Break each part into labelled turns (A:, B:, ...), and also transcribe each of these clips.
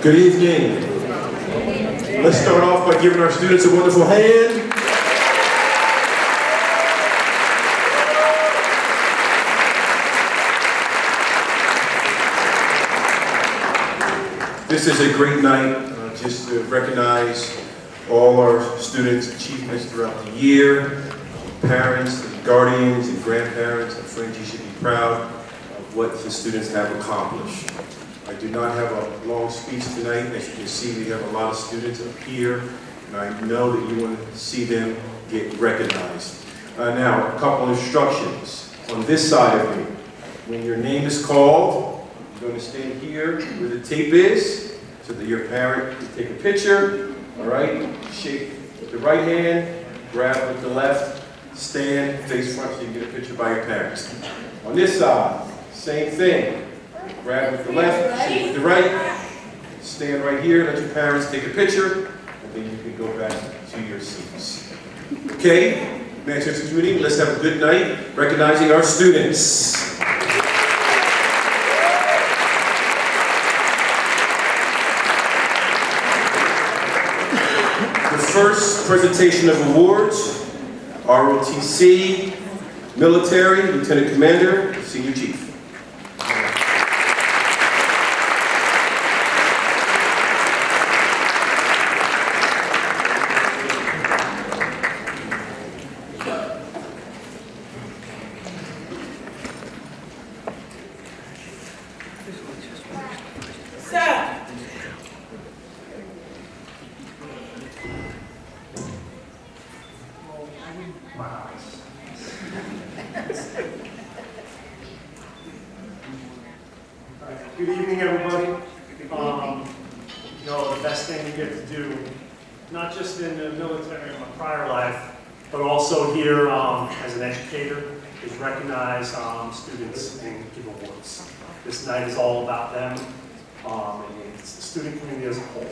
A: Good evening. Let's start off by giving our students a wonderful hand. This is a great night just to recognize all our students' achievements throughout the year. Parents, and guardians, and grandparents, and friends, you should be proud of what the students have accomplished. I do not have a long speech tonight. As you can see, we have a lot of students up here, and I know that you want to see them get recognized. Now, a couple of instructions. On this side of me, when your name is called, you're going to stand here where the tape is, so that your parent can take a picture. All right? Shake with the right hand, grab with the left, stand face front so you can get a picture by your parents. On this side, same thing. Grab with the left, shake with the right, stand right here, let your parents take a picture, and then you can go back to your seats. Okay? Manchester Community, let's have a good night recognizing our students. The first presentation of awards, ROTC, Military, Lieutenant Commander, Senior Chief.
B: Good evening, everybody. The best thing you get to do, not just in the military in my prior life, but also here as an educator, is recognize students and give awards. This night is all about them and it's the student community as a whole.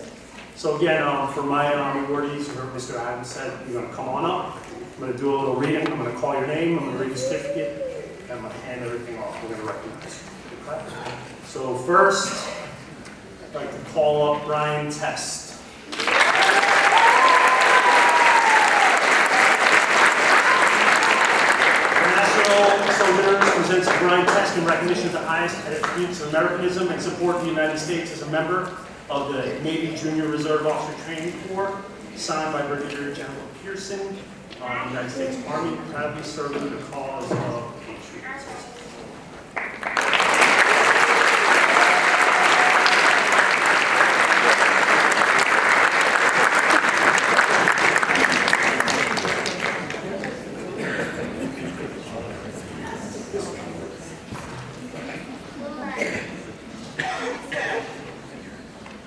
B: So again, for my awardees, you heard Mr. Adams said, you're going to come on up. I'm going to do a little reading. I'm going to call your name. I'm going to read your certificate. And I'm going to hand everything off. We're going to recognize you. Okay? So first, I'd like to call up Brian Test. The National Soldiers presents Brian Test in recognition of the highest attributes of Americanism and support of the United States as a member of the Navy Junior Reserve Officer Training Corps, signed by Brigadier General Pearson, United States Army, proudly serving the cause of patriotism.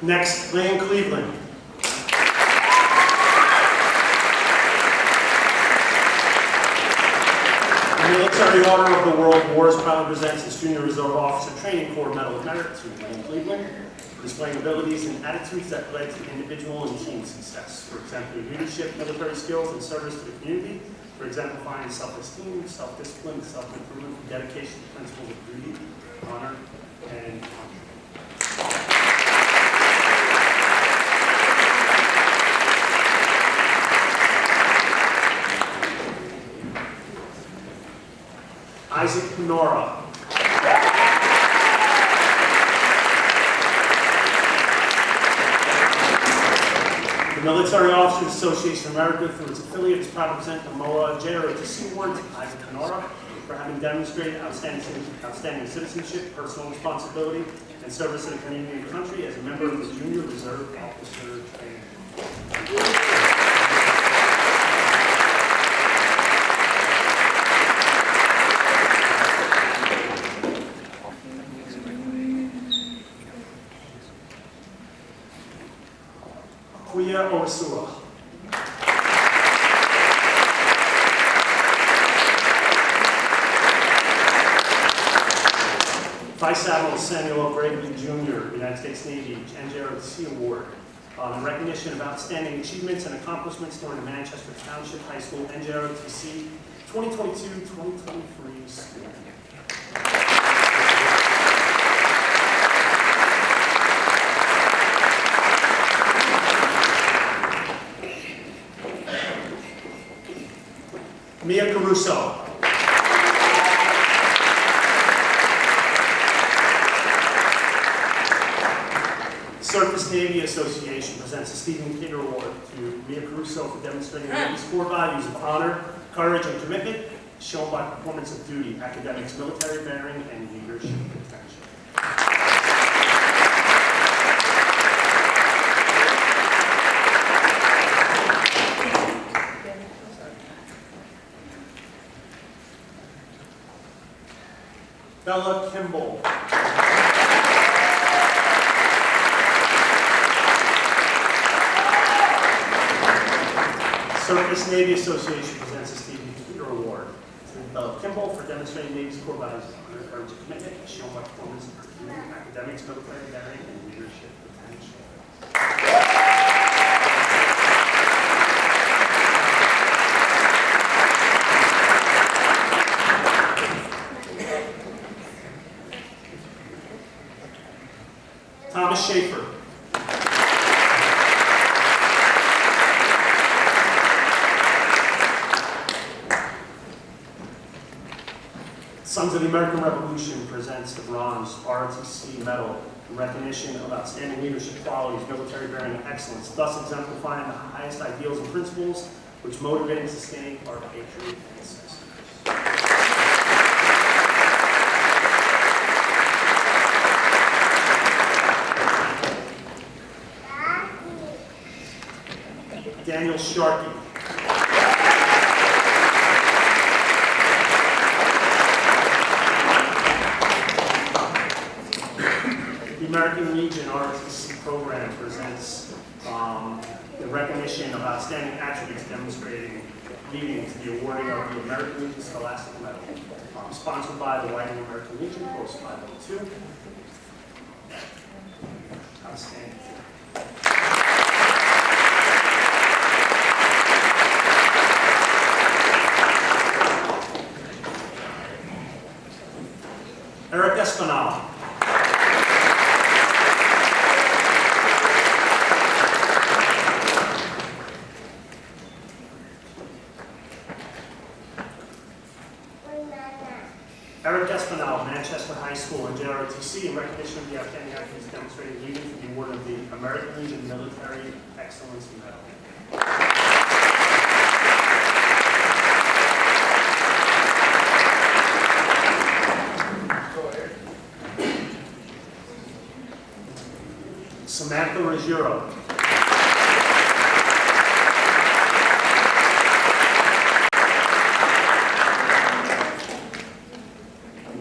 B: Next, Lane Cleveland. The Military Order of the World Wars proudly presents its Junior Reserve Officer Training Corps Medal of Merit to Lane Cleveland, displaying abilities and attitudes that led to individual and team success. For exemplary leadership, military skills, and service to the community. For exemplifying self-esteem, self-discipline, self-improvement, dedication to principles of duty, honor, and Isaac Panora. The Military Officers Association of America, through its affiliates, proud to present the MOA JROTC Award to Isaac Panora for having demonstrated outstanding citizenship, personal responsibility, and service to the community and country as a member of the Junior Reserve Officer Training Corps. Kuya Owasua. Vice Admiral Samuel Gregory Jr., United States Navy, NJROTC Award, in recognition of outstanding achievements and accomplishments during the Manchester Township High School NJROTC 2022-2023 school year. Mia Caruso. Surface Navy Association presents a Stephen Kidder Award to Mia Caruso for demonstrating Navy's core values of honor, courage, and commitment, shown by performance of duty, academics, military bearing, and leadership potential. Bella Kimball. Surface Navy Association presents a Stephen Kidder Award to Bella Kimball for demonstrating Navy's core values of honor, courage, and commitment, shown by performance of academics, military bearing, and leadership potential. Thomas Schaefer. Sons of the American Revolution presents the bronze ROTC medal in recognition of outstanding leadership qualities, military bearing, and excellence, thus exemplifying the highest ideals and principles which motivate and sustain our patriot ancestors. Daniel Sharkey. The American Legion ROTC program presents the recognition of outstanding attributes demonstrating leading to the awarding of the American Legion Scholastic Medal, sponsored by the Whiting American Legion, Post 502. Outstanding. Eric Espinal. Eric Espinal, Manchester High School and JROTC, in recognition of the outstanding actions demonstrating leading to the award of the American Legion Military Excellence Medal. Samantha Ruggiero.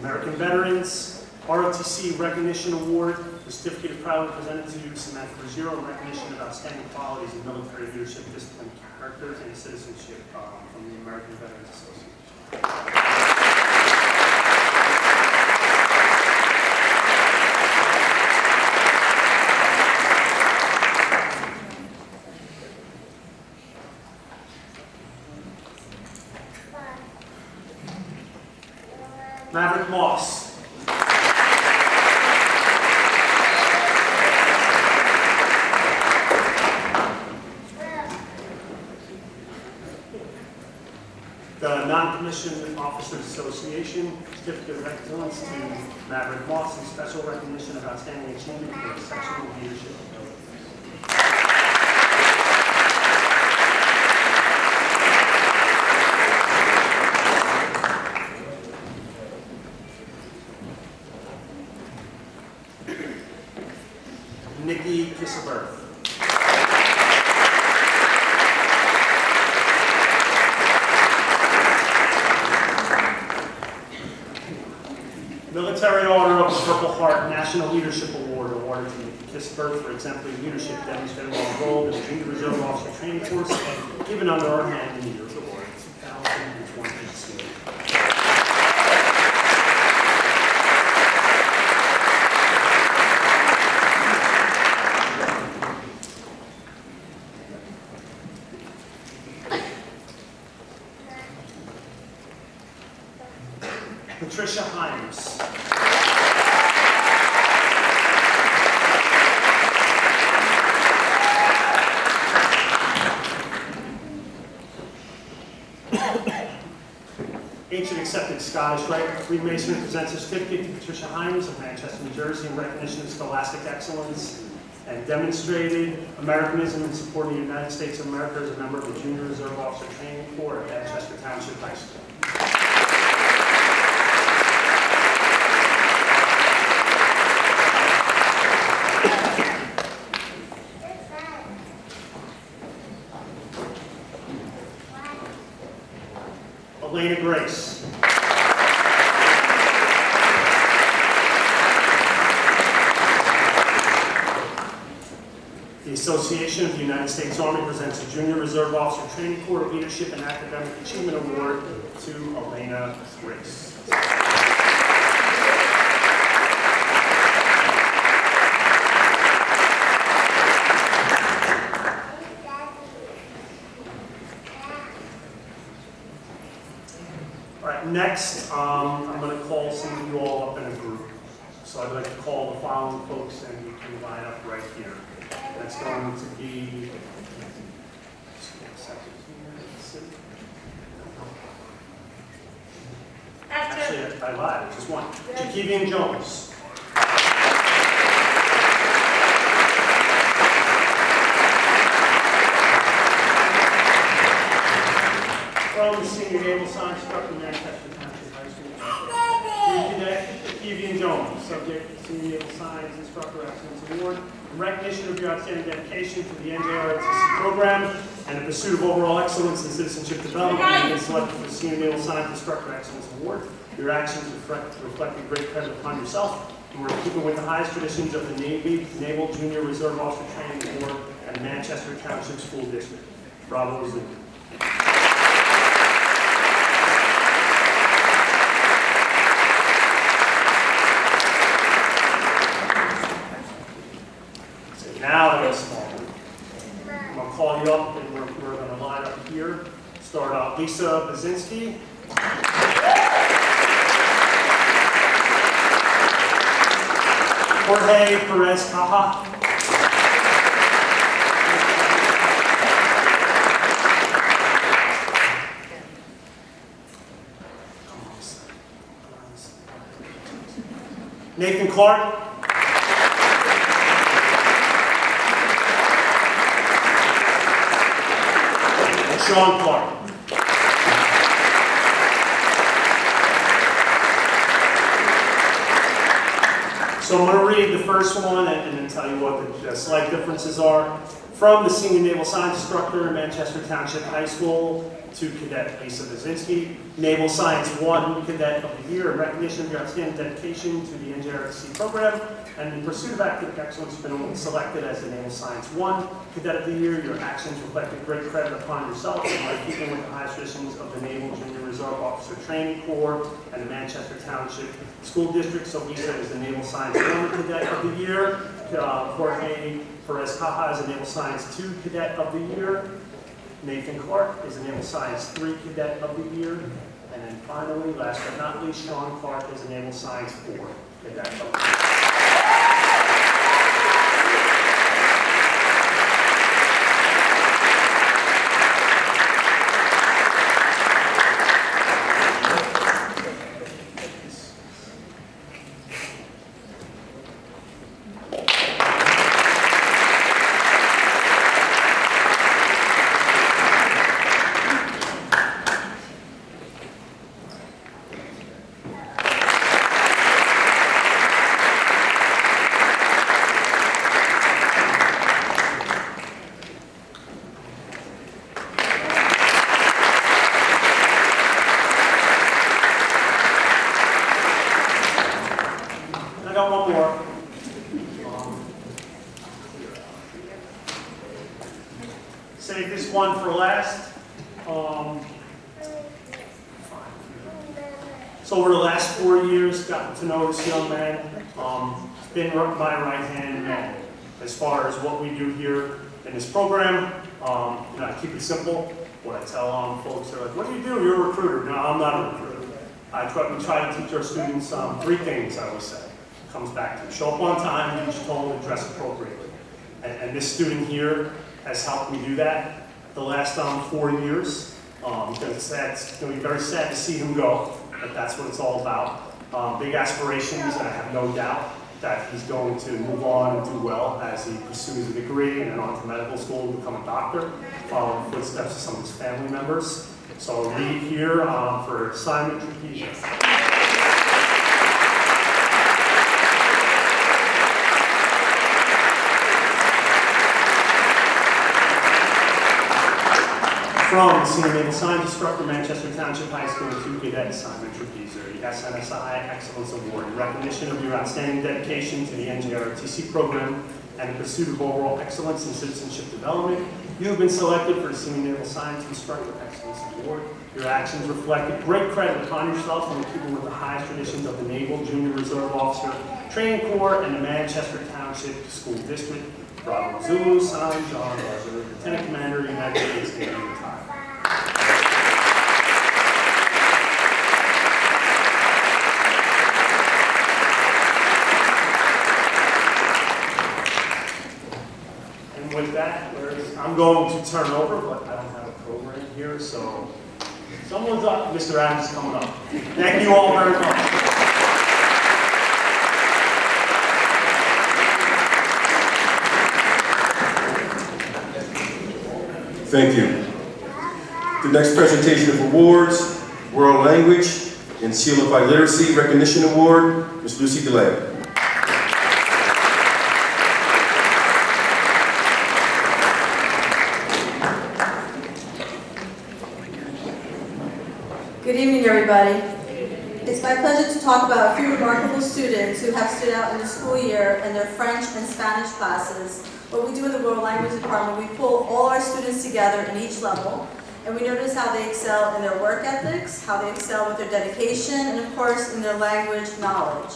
B: American Veterans ROTC Recognition Award, the certificate of proudly presented to Samantha Ruggiero in recognition of outstanding qualities in military leadership, discipline, character, and citizenship from the American Veterans Association. Maverick Moss. The Non-Commissioned Officers Association, Certificate of Excellence to Maverick Moss and special recognition of outstanding achievement for exceptional leadership ability. Nikki Kisselberth. Military Order of the Purple Heart National Leadership Award awarded to Nikki Kisselberth for exemplary leadership demonstrated while enrolled in the Junior Reserve Officer Training Course, given under our hand in the year of the award 2022. Patricia Himes. Ancient accepted Scottish rite. Freemasonry presents a certificate to Patricia Hines of Manchester, New Jersey in recognition of scholastic excellence and demonstrated Americanism in supporting the United States of America as a member of the Junior Reserve Officer Training Corps at Manchester Township High School. Elena Grace. The Association of the United States Army presents a Junior Reserve Officer Training Corps Leadership and Academic Achievement Award to Elena Grace. All right, next, I'm going to call some of you all up in a group. So I'd like to call the following folks, and you can line up right here. That's going to be, actually, I lied, just one. Jakevian Jones. From the Senior Naval Science Instructor, Manchester Township High School. Jakevian Jones, subject to Senior Naval Science Instructor Excellence Award. In recognition of your outstanding dedication to the NJROTC program and the pursuit of overall excellence in citizenship development, you have been selected for the Senior Naval Science Instructor Excellence Award. Your actions reflect a great credit upon yourself, and we're keeping with the highest traditions of the Navy, Naval Junior Reserve Officer Training Corps, and Manchester Township School District. Bravo, Zoo. Now I got a small group. I'm going to call you up, and we're going to line up here. Start out Lisa Bazinski. Jorge Perez Caja. Nathan Clark. Sean Clark. So I'm going to read the first one and then tell you what the slight differences are. From the Senior Naval Science Instructor in Manchester Township High School to Cadet Lisa Bazinski. Naval Science 1 Cadet of the Year in recognition of your outstanding dedication to the NJROTC program and in pursuit of academic excellence, you've been selected as the Naval Science 1 Cadet of the Year. Your actions reflected great credit upon yourself and are keeping with the highest traditions of the Naval Junior Reserve Officer Training Corps and the Manchester Township School District. So Lisa is the Naval Science 1 Cadet of the Year. Jorge Perez Caja is the Naval Science 2 Cadet of the Year. Nathan Clark is the Naval Science 3 Cadet of the Year. And then finally, last but not least, Sean Clark is the Naval Science 4 Cadet of the Year. I got one more. Save this one for last. So over the last 4 years, gotten to know this young man. Been my right-hand man as far as what we do here in this program. I keep it simple. What I tell folks are like, what do you do? You're a recruiter. No, I'm not a recruiter. We try to teach our students 3 things, I always say. Comes back to show up on time, do what you're told, and dress appropriately. And this student here has helped me do that the last 4 years. because it's going to be very sad to see him go, but that's what it's all about. Big aspirations, and I have no doubt that he's going to move on and do well as he pursues a degree and then on to medical school and become a doctor, following the footsteps of some of his family members. So I'll leave here for Simon Trapezio. From Senior Naval Science Instructor, Manchester Township High School, to Cadet Simon Trapezio, the SNSI Excellence Award, in recognition of your outstanding dedication to the NJROTC program and the pursuit of overall excellence in citizenship development. You have been selected for the Senior Naval Science Instructor Excellence Award. Your actions reflected great credit upon yourself from people with the highest traditions of the Naval Junior Reserve Officer Training Corps and the Manchester Township School District. Bravo Zulu, San John Roger, Lieutenant Commander, United States Navy, retired. And with that, I'm going to turn over, but I don't have a program here, so someone's up. Mr. Adams is coming up. Thank you all very much.
A: Thank you. The next presentation of awards, World Language and Seal of Illiteracy Recognition Award, Ms. Lucy DeLay.
C: Good evening, everybody. It's my pleasure to talk about a few remarkable students who have stood out in the school year in their French and Spanish classes. What we do in the World Language Department, we pull all our students together in each level, and we notice how they excel in their work ethics, how they excel with their dedication, and of course in their language knowledge.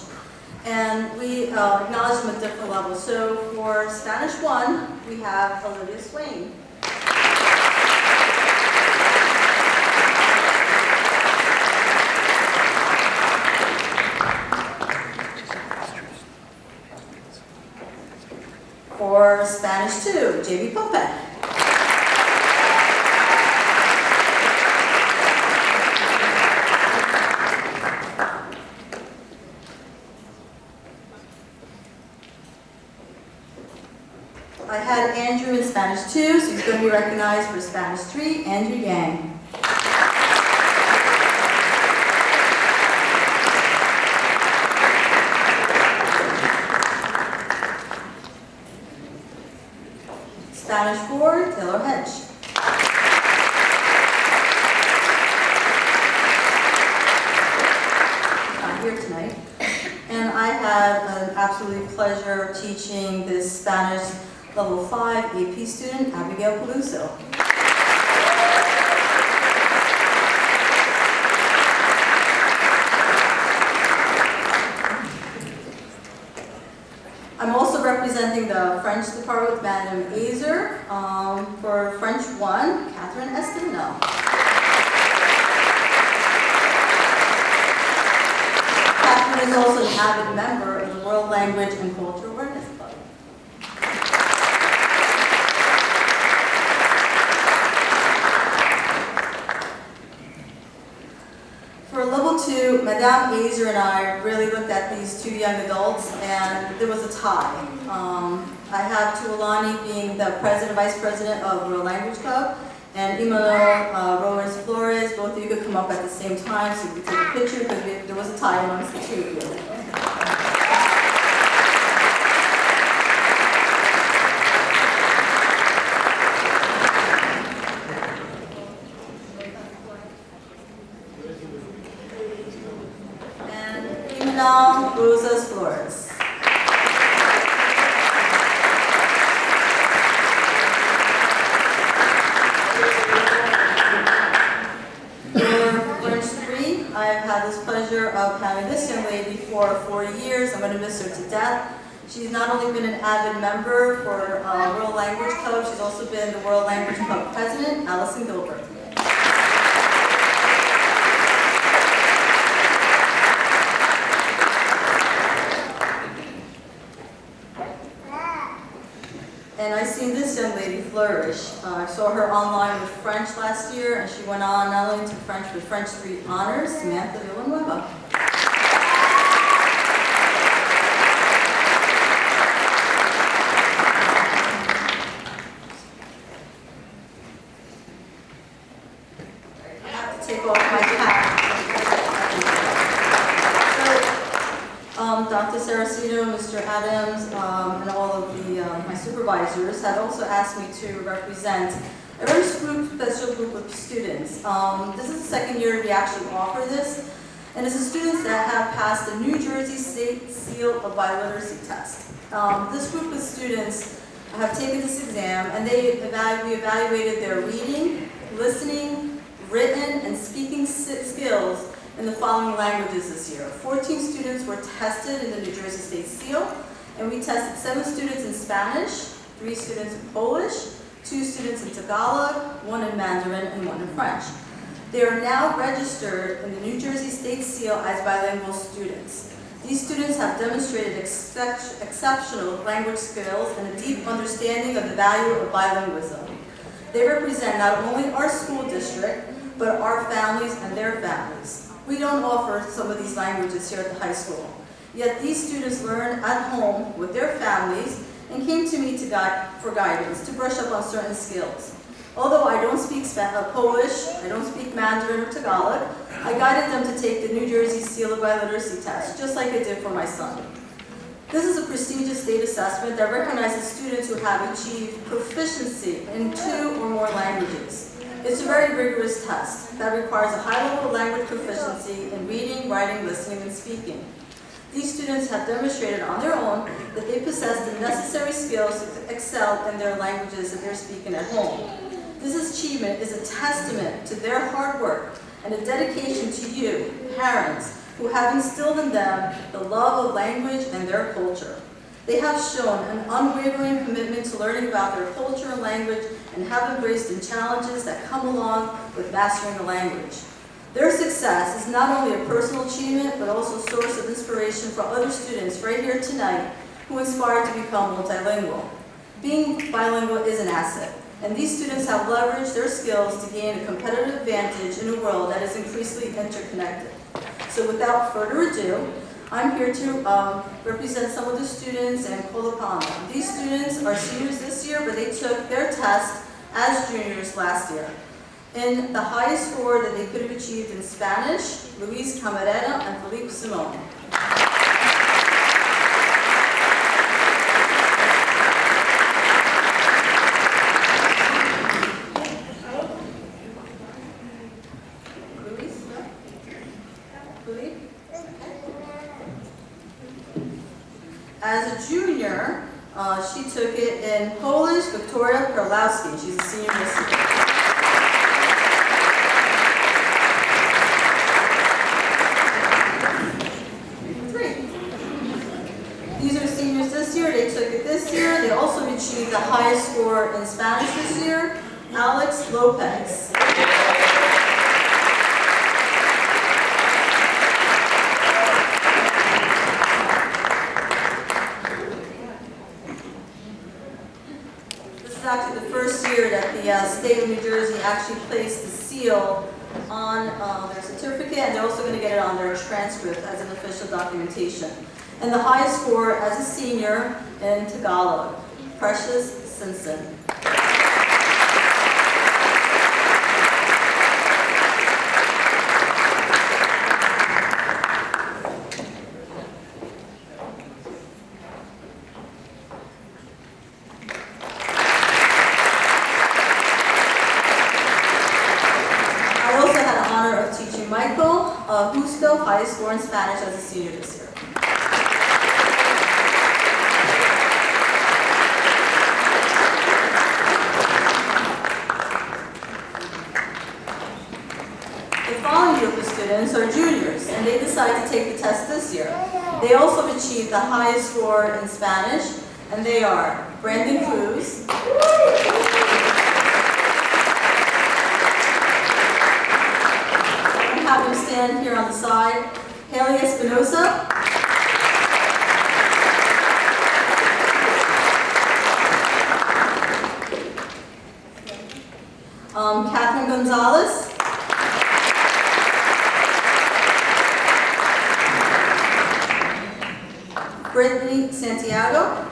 C: And we acknowledge them at different levels. So for Spanish 1, we have Olivia Swain. For Spanish 2, J.B. Pope. I had Andrew in Spanish 2, so he's going to be recognized for Spanish 3, Andrew Yang. Spanish 4, Taylor Hedge. I'm here tonight. And I had an absolute pleasure of teaching this Spanish Level 5 AP student, Abigail Peluso. I'm also representing the French department with Madame Azer. For French 1, Catherine Estimino. Catherine is also an avid member of the World Language and Culture Awareness Club. For Level 2, Madame Azer and I really looked at these two young adults, and there was a tie. I have Tuolani being the president, vice president of World Language Club, and Emmanuel Rojas Flores. Both of you could come up at the same time so you could take a picture, because there was a tie amongst the two of you. Now, Rosas Flores. For French 3, I've had this pleasure of having this young lady for 4 years. I'm going to miss her to death. She's not only been an avid member for World Language Club, she's also been the World Language Club president, Allison Gilbert. And I've seen this young lady flourish. I saw her online with French last year, and she went on not only to French, but French 3 honors. Samantha Villanueva. I have to take off my cap. Dr. Saracino, Mr. Adams, and all of my supervisors had also asked me to represent a very special group of students. This is the second year we actually offer this, and it's the students that have passed the New Jersey State Seal of Biliteracy test. This group of students have taken this exam, and we evaluated their reading, listening, written, and speaking skills in the following languages this year. 14 students were tested in the New Jersey State Seal, and we tested 7 students in Spanish, 3 students in Polish, 2 students in Tagalog, 1 in Mandarin, and 1 in French. They are now registered in the New Jersey State Seal as bilingual students. These students have demonstrated exceptional language skills and a deep understanding of the value of bilingualism. They represent not only our school district, but our families and their families. We don't offer some of these languages here at the high school. Yet these students learn at home with their families and came to me for guidance, to brush up on certain skills. Although I don't speak Polish, I don't speak Mandarin or Tagalog, I guided them to take the New Jersey Seal of Biliteracy test, just like I did for my son. This is a prestigious state assessment that recognizes students who have achieved proficiency in 2 or more languages. It's a very rigorous test that requires a high level of language proficiency in reading, writing, listening, and speaking. These students have demonstrated on their own that they possess the necessary skills to excel in their languages that they're speaking at home. This achievement is a testament to their hard work and a dedication to you, parents, who have instilled in them the love of language and their culture. They have shown an unwavering commitment to learning about their culture and language and have embraced the challenges that come along with mastering the language. Their success is not only a personal achievement, but also a source of inspiration for other students right here tonight who aspire to become multilingual. Being bilingual is an asset, and these students have leveraged their skills to gain a competitive advantage in a world that is increasingly interconnected. So without further ado, I'm here to represent some of the students and call upon them. These students are seniors this year, but they took their test as juniors last year. In the highest score that they could have achieved in Spanish, Luis Camarena and Felipe Simone. Luis? No? Felipe? As a junior, she took it in Polish, Victoria Perlowski. She's a senior this year. These are seniors this year. They took it this year. They also achieved the highest score in Spanish this year, Alex Lopez. Actually the first year that the state of New Jersey actually placed the seal on their certificate, and they're also going to get it on their transcript as an official documentation. And the highest score as a senior in Tagalog, Precious Simpson. Justo, highest score in Spanish as a senior this year. The following group of students are juniors, and they decided to take the test this year. They also achieved the highest score in Spanish, and they are Brandon Cruz, have him stand here on the side, Haley Espinosa, Catherine Gonzalez. Brittany Santiago.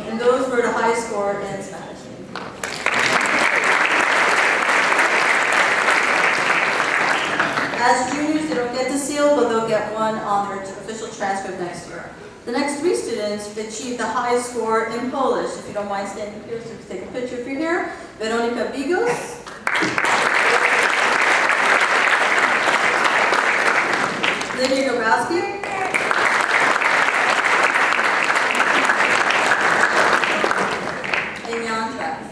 C: And those were the high score in Spanish. As juniors, they don't get the seal, but they'll get one on their official transcript next year. The next three students achieved the highest score in Polish. If you don't mind standing here, so you can take a picture if you're here. Veronica Bigos. Lydia Grabowski. And Jan Travis.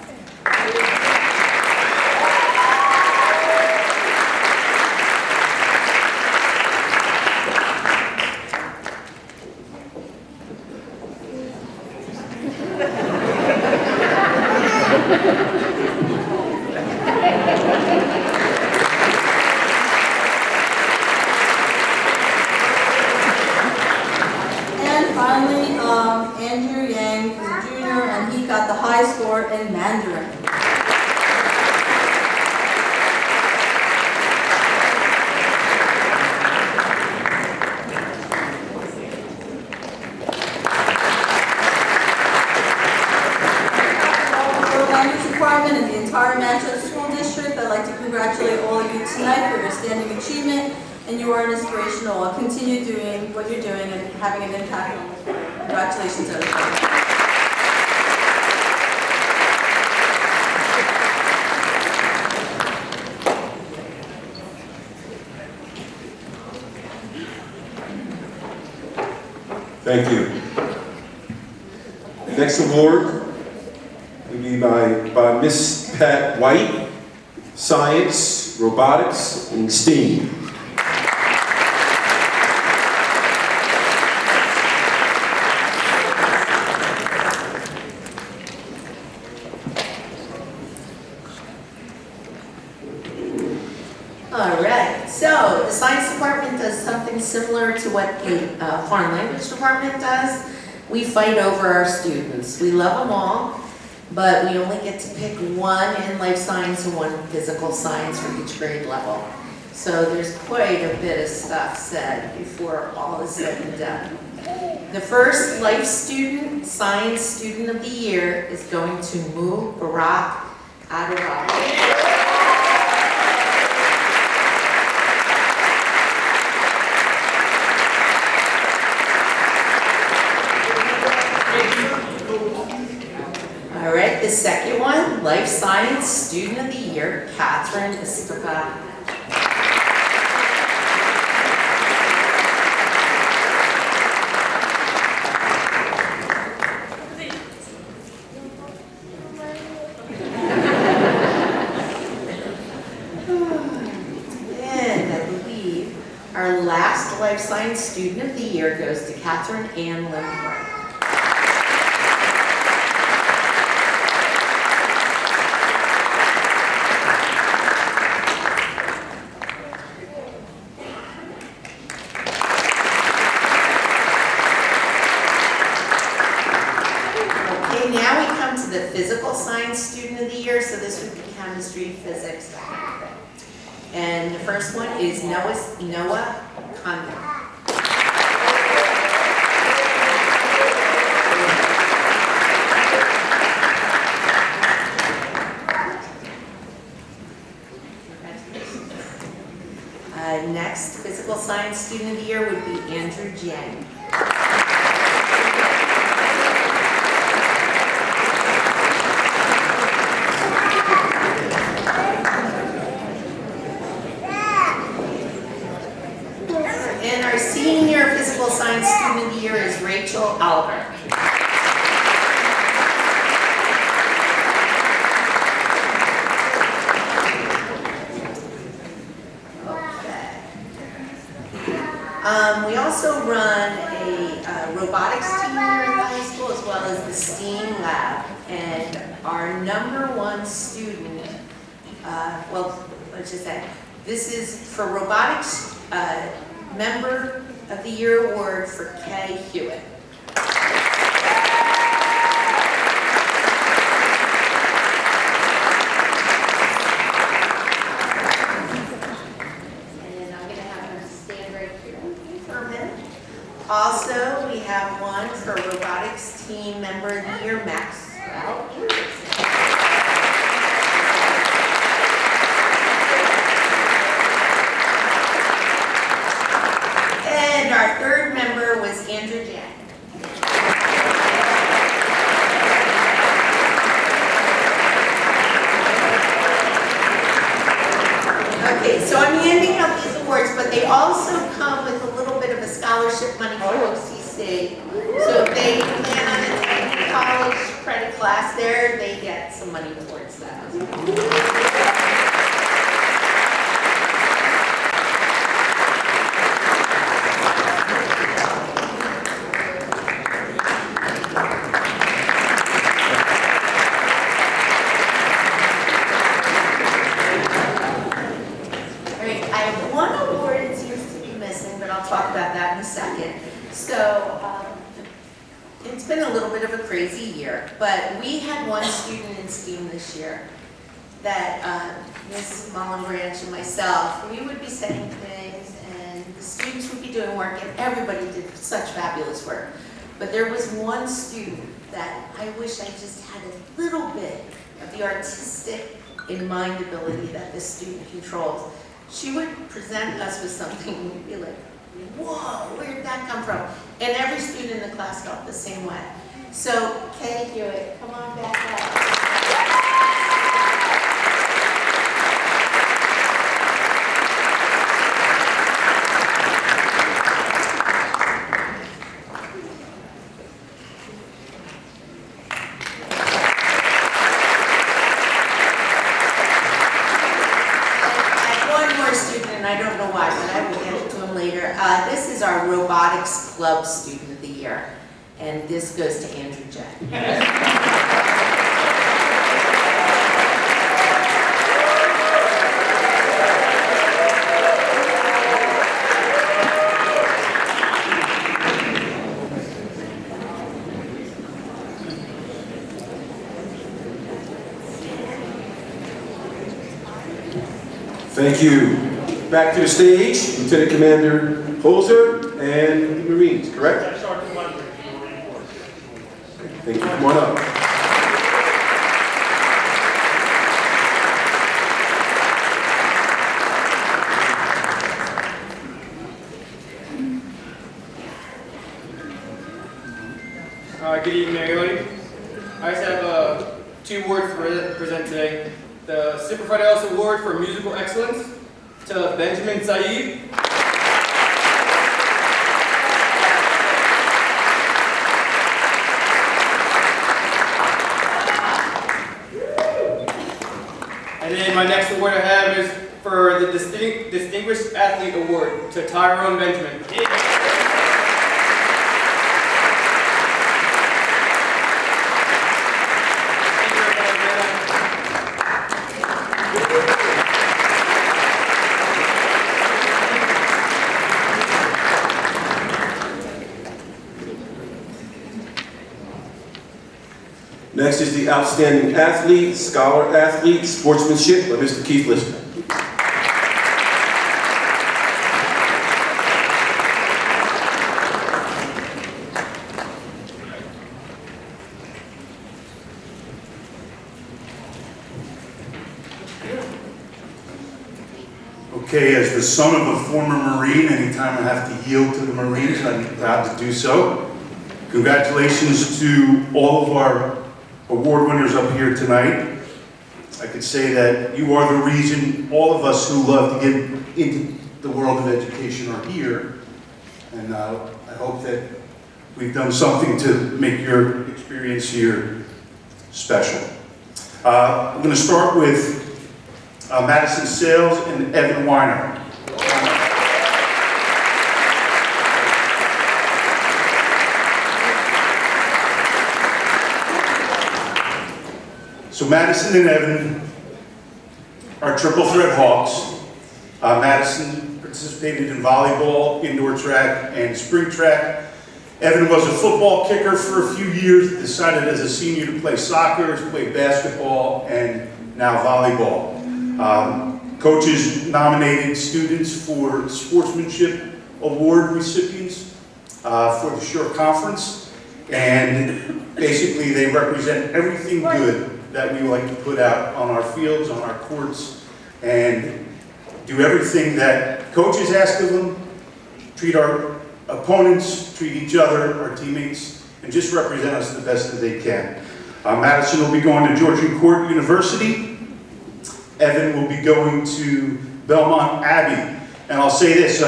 C: Andrew Yang is a junior, and he got the high score in Mandarin. The language department and the entire Manchester School District, I'd like to congratulate all of you tonight for your standing achievement, and you are an inspirational. Continue doing what you're doing and having an impact on this world. Congratulations, everybody.
A: Thank you. Next award will be by Miss Pat White, Science, Robotics, and STEAM.
D: All right, so the science department does something similar to what the foreign language department does. We fight over our students. We love them all, but we only get to pick one in life science and one in physical science for each grade level. So there's quite a bit of stuff said before all is said and done. The first life student, science student of the year is going to Barack Adarabia. All right, the second one, Life Science Student of the Year, Catherine Esteva. And I believe our last Life Science Student of the Year goes to Catherine Ann Lindbergh. Now we come to the Physical Science Student of the Year, so this would be chemistry, physics, that kind of thing. And the first one is Noah Condon. Next Physical Science Student of the Year would be Andrew Jang. And our senior Physical Science Student of the Year is Rachel Albert. We also run a robotics team here at the high school, as well as the STEAM lab. And our #1 student, well, let's just say, this is for robotics, Member of the Year award for Kay Hewitt. robotics team member of the year, Maxwell. And our third member was Andrew Jack. Okay, so I'm handing out these awards, but they also come with a little bit of a scholarship money for OCC. So if they plan on attending college credit class there, they get some money towards that. Talk about that in a second. So it's been a little bit of a crazy year, but we had one student in STEAM this year that Ms. Mullenbranch and myself, we would be saying things and the students would be doing work and everybody did such fabulous work. But there was one student that I wish I just had a little bit of the artistic in mind ability that this student controls. She would present us with something and we'd be like, whoa, where did that come from? And every student in the class felt the same way. So, Kay Hewitt, come on back up. I don't know why, but I will get it to him later. This is our robotics club student of the year, and this goes to Andrew Jack.
A: Thank you. Back to the stage, Lieutenant Commander Holzer and the Marines, correct?
B: Sergeant Lundgren, Marine Corps.
A: Thank you. Come on up.
E: Good evening, everybody. I just have 2 awards to present today. The Super Fidelis Award for Musical Excellence to Benjamin Saeed. And then my next award I have is for the Distinguished Athlete Award to Tyrone Benjamin.
A: Next is the Outstanding Athlete, Scholar Athlete, Sportsmanship by Mr. Keith Lister.
F: Okay, as the son of a former Marine, anytime I have to yield to the Marines, I'm proud to do so. Congratulations to all of our award winners up here tonight. I could say that you are the reason all of us who love to get into the world of education are here. And I hope that we've done something to make your experience here special. I'm going to start with Madison Sales and Evan Weiner. So Madison and Evan are triple threat Hawks. Madison participated in volleyball, indoor track, and spring track. Evan was a football kicker for a few years, decided as a senior to play soccer, to play basketball, and now volleyball. Coaches nominated students for Sportsmanship Award recipients for the Shore Conference. And basically, they represent everything good that we like to put out on our fields, on our courts, and do everything that coaches ask of them, treat our opponents, treat each other, our teammates, and just represent us the best that they can. Madison will be going to Georgian Court University. Evan will be going to Belmont Abbey. And I'll say this,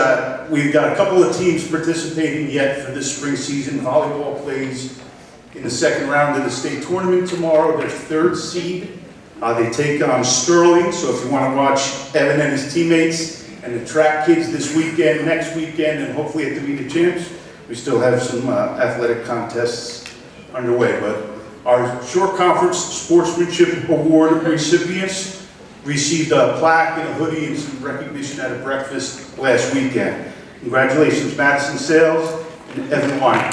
F: we've got a couple of teams participating yet for this spring season. Volleyball plays in the second round of the state tournament tomorrow. They're third seed. They take on Sterling, so if you want to watch Evan and his teammates and the track kids this weekend, next weekend, and hopefully at the Meet of Champs, we still have some athletic contests underway. But our short conference sportsmanship award recipients received a plaque and a hoodie and some recognition at a breakfast last weekend. Congratulations, Madison Sales and Evan Weiner.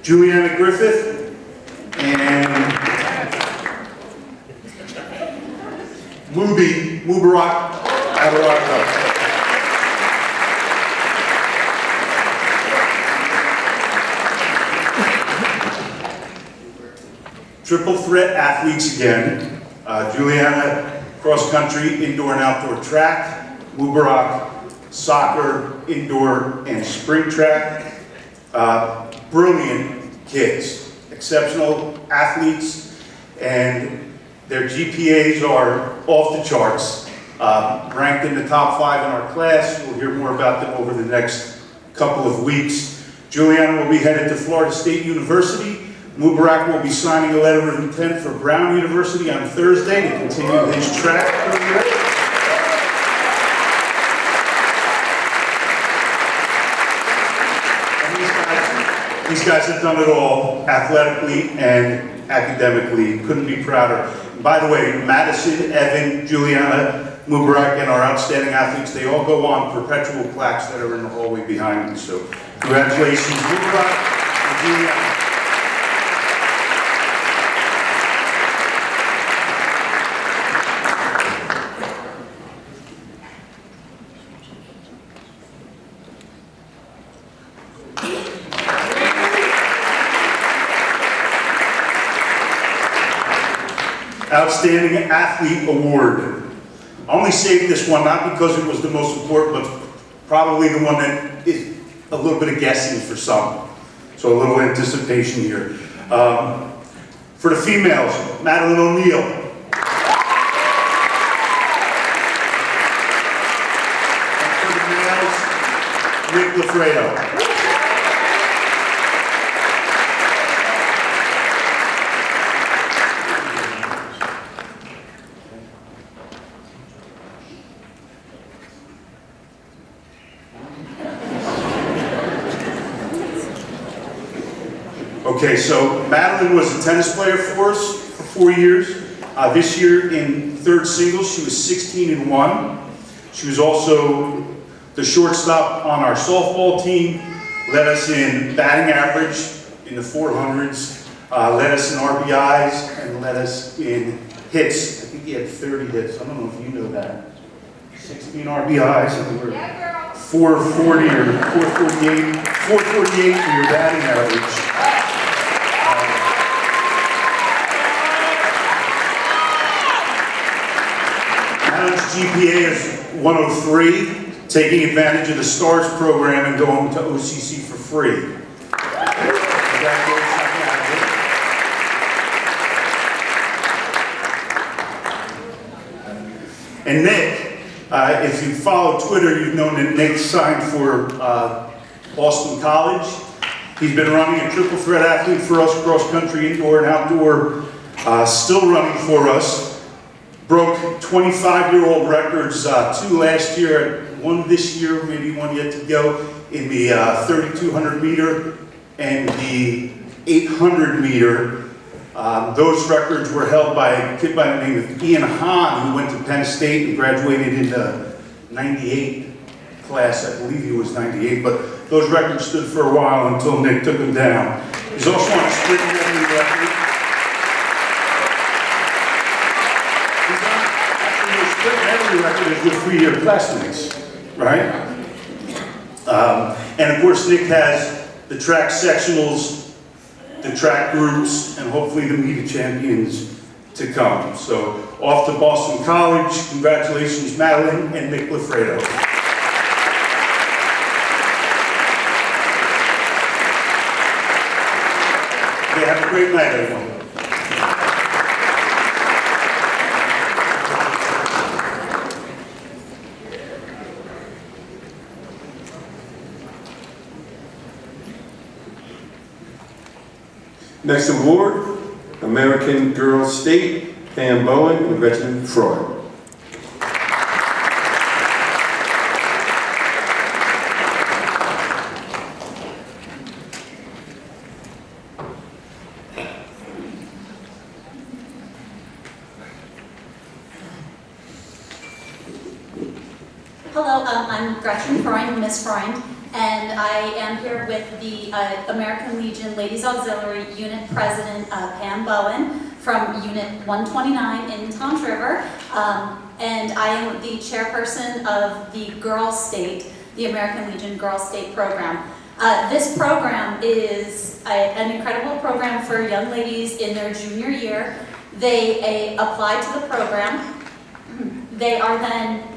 F: Juliana Griffith and Mubarak Adaraka. Triple threat athletes again. Juliana, cross country, indoor and outdoor track. Mubarak, soccer, indoor and spring track. Brilliant kids, exceptional athletes, and their GPAs are off the charts. Ranked in the top 5 in our class. We'll hear more about them over the next couple of weeks. Juliana will be headed to Florida State University. Mubarak will be signing a letter of intent for Brown University on Thursday to continue his track career. These guys have done it all, athletically and academically. Couldn't be prouder. By the way, Madison, Evan, Juliana, Mubarak, and our outstanding athletes, they all go on perpetual plaques that are in the hallway behind me. So congratulations, Mubarak and Juliana. Outstanding Athlete Award. I only saved this one, not because it was the most important, but probably the one that is a little bit of guessing for some. So a little anticipation here. For the females, Madeline O'Neill. And for the males, Nick Lafredo. Okay, so Madeline was a tennis player for us for 4 years. This year in third singles, she was 16-1. She was also the shortstop on our softball team, led us in batting average in the 400s, led us in RBIs, and led us in hits. I think he had 30 hits. I don't know if you know that. 16 RBIs, and we were 440 or 448 for your batting average. GPA is 103, taking advantage of the STARS program and going to OCC for free. And Nick, if you follow Twitter, you've known that Nick signed for Boston College. He's been running a triple threat athlete for us, cross country, indoor and outdoor, still running for us. Broke 25-year-old records, 2 last year, 1 this year, maybe 1 yet to go, in the 3,200 meter and the 800 meter. Those records were held by a kid by the name of Ian Hahn, who went to Penn State and graduated in the 98 class. I believe he was 98, but those records stood for a while until Nick took them down. He's also on a sprint medley record. the record as your 3-year classmates, right? And of course, Nick has the track sectionals, the track groups, and hopefully the meet of champions to come. So off to Boston College. Congratulations, Madeline and Nick Lafredo. Okay, have a great night, everyone.
A: Next award, American Girls State, Pam Bowen and Gretchen Freud.
G: Hello, I'm Gretchen Freund, Miss Freund, and I am here with the American Legion Ladies Auxiliary Unit President Pam Bowen from Unit 129 in Toms River, and I am the chairperson of the Girls State, the American Legion Girls State program. This program is an incredible program for young ladies in their junior year. They apply to the program. They are then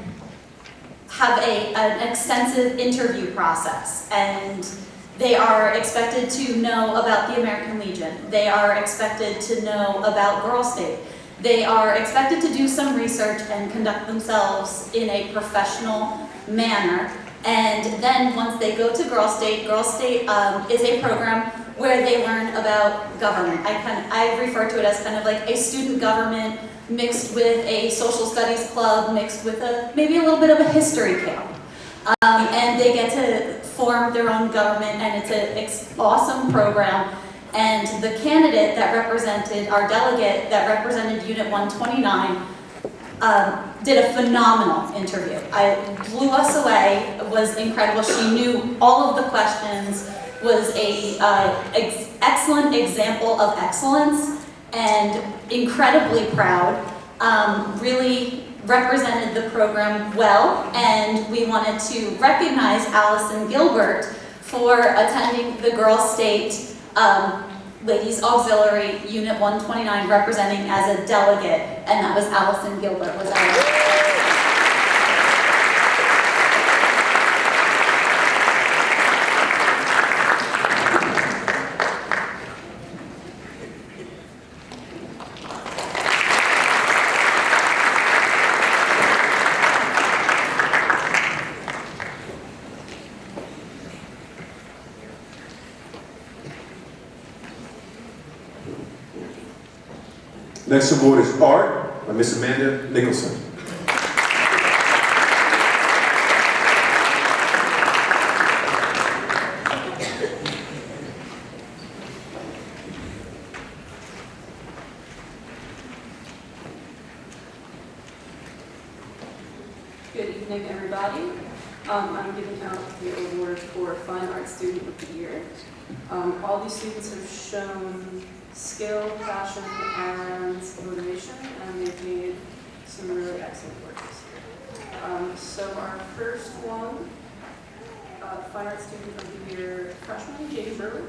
G: have an extensive interview process, and they are expected to know about the American Legion. They are expected to know about Girls State. They are expected to do some research and conduct themselves in a professional manner. And then once they go to Girls State is a program where they learn about government. I refer to it as kind of like a student government mixed with a social studies club, mixed with maybe a little bit of a history camp. And they get to form their own government, and it's an awesome program. And the candidate that represented, our delegate that represented Unit 129, did a phenomenal interview. It blew us away, it was incredible. She knew all of the questions, was an excellent example of excellence, and incredibly proud, really represented the program well, and we wanted to recognize Allison Gilbert for attending the Girls State Ladies Auxiliary Unit 129, representing as a delegate, and that was Allison Gilbert. Was
A: Next award is Art by Miss Amanda Nicholson.
H: Good evening, everybody. I'm giving out the award for Fine Art Student of the Year. All these students have shown skill, passion, and motivation, and they've made some really excellent work this year. So our first one, Fine Art Student of the Year, freshman Jamie Berger.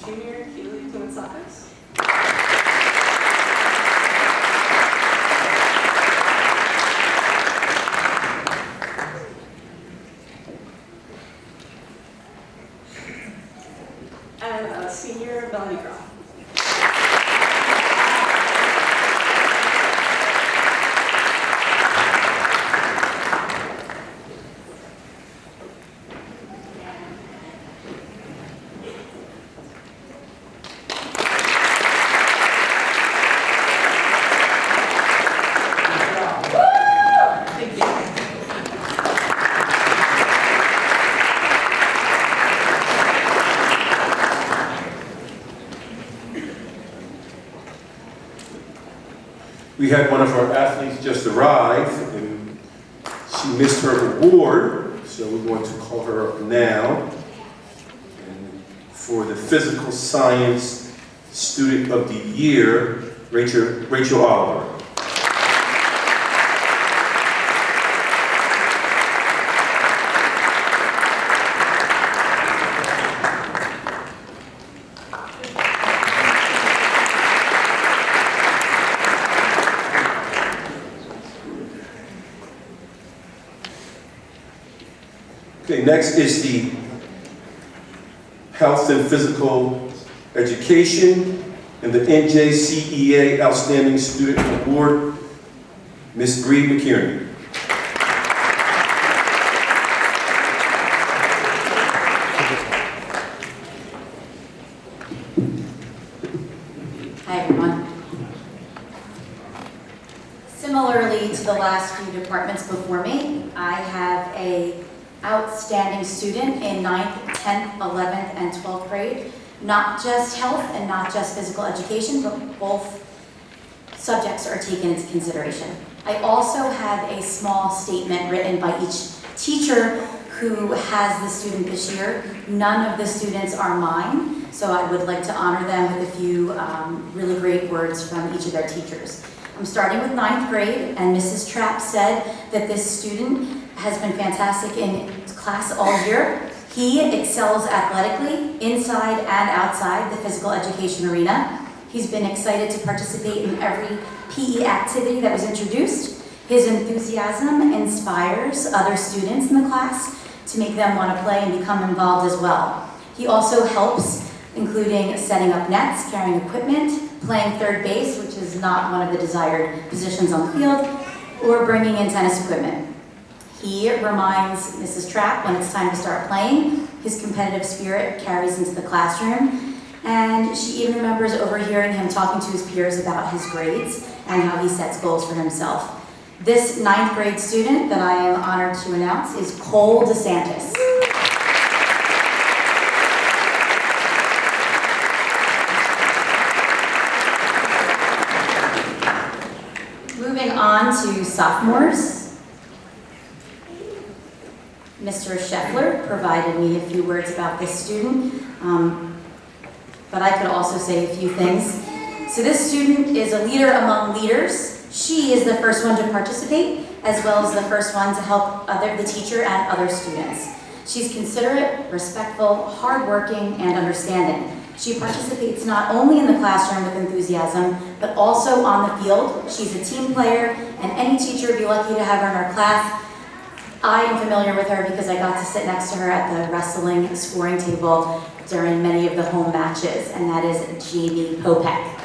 H: Junior Keely Kumatsakis. And senior Melanie Grau.
A: We had one of our athletes just arrive, and she missed her award, so we're going to call her up now. And for the Physical Science Student of the Year, Rachel Oliver. Okay, next is the Health and Physical Education and the NJCEA Outstanding Student Award, Ms. Bree McKierney.
G: Hi, everyone. Similarly to the last few departments before me, I have a outstanding student in 9th, 10th, 11th, and 12th grade. Not just health and not just physical education, but both subjects are taken into consideration. I also have a small statement written by each teacher who has the student this year. None of the students are mine, so I would like to honor them with a few really great words from each of their teachers. I'm starting with 9th grade, and Mrs. Trapp said that this student has been fantastic in class all year. He excels athletically, inside and outside the physical education arena. He's been excited to participate in every PE activity that was introduced. His enthusiasm inspires other students in the class to make them want to play and become involved as well. He also helps, including setting up nets, carrying equipment, playing third base, which is not one of the desired positions on the field, or bringing in tennis equipment. He reminds Mrs. Trapp when it's time to start playing. His competitive spirit carries into the classroom, and she even remembers overhearing him talking to his peers about his grades and how he sets goals for himself. This 9th grade student that I am honored to announce is Cole DeSantis. Moving on to sophomores. Mr. Scheffler provided me a few words about this student, but I could also say a few things. So this student is a leader among leaders. She is the first one to participate, as well as the first one to help the teacher and other students. She's considerate, respectful, hardworking, and understanding. She participates not only in the classroom with enthusiasm, but also on the field. She's a team player, and any teacher would be lucky to have her in our class. I am familiar with her because I got to sit next to her at the wrestling scoring table during many of the home matches, and that is Jamie Popek.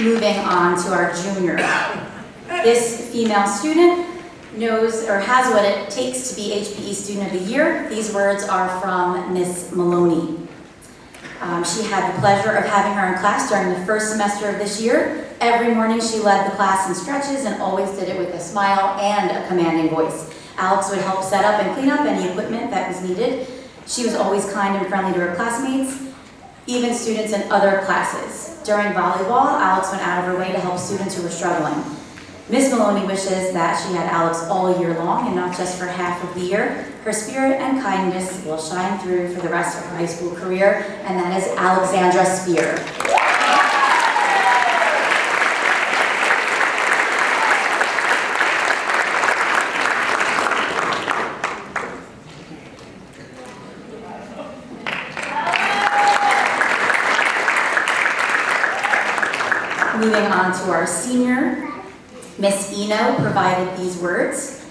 G: Moving on to our junior. This female student knows or has what it takes to be HPE Student of the Year. These words are from Miss Maloney. She had the pleasure of having her in class during the first semester of this year. Every morning she led the class in stretches and always did it with a smile and a commanding voice. Alex would help set up and clean up any equipment that was needed. She was always kind and friendly to her classmates, even students in other classes. During volleyball, Alex went out of her way to help students who were struggling. Ms. Maloney wishes that she had Alex all year long and not just for half of the year. Her spirit and kindness will shine through for the rest of her high school career, and that is Alexandra Spear. Moving on to our senior, Miss Eno provided these words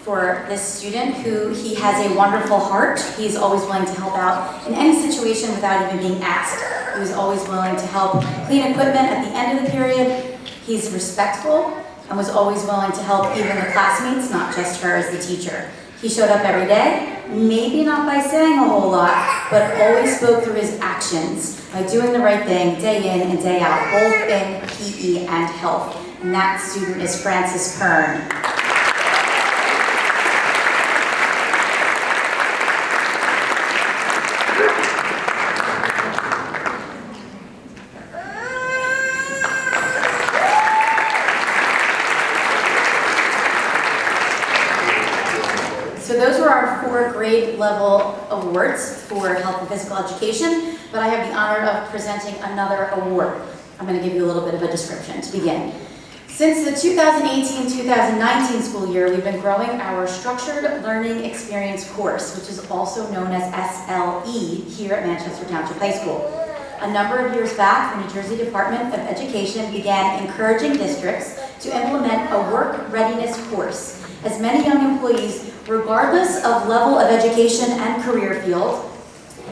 G: for this student who he has a wonderful heart. He's always willing to help out in any situation without even being asked. He was always willing to help clean equipment at the end of the period. He's respectful and was always willing to help even the classmates, not just her as the teacher. He showed up every day, maybe not by saying a whole lot, but always spoke through his actions by doing the right thing day in and day out, both in PE and health. and that student is Francis Kern. So those were our 4 grade level awards for health and physical education, but I have the honor of presenting another award. I'm going to give you a little bit of a description to begin. Since the 2018-2019 school year, we've been growing our Structured Learning Experience course, which is also known as SLE here at Manchester Township High School. A number of years back, the New Jersey Department of Education began encouraging districts to implement a work readiness course, as many young employees, regardless of level of education and career field,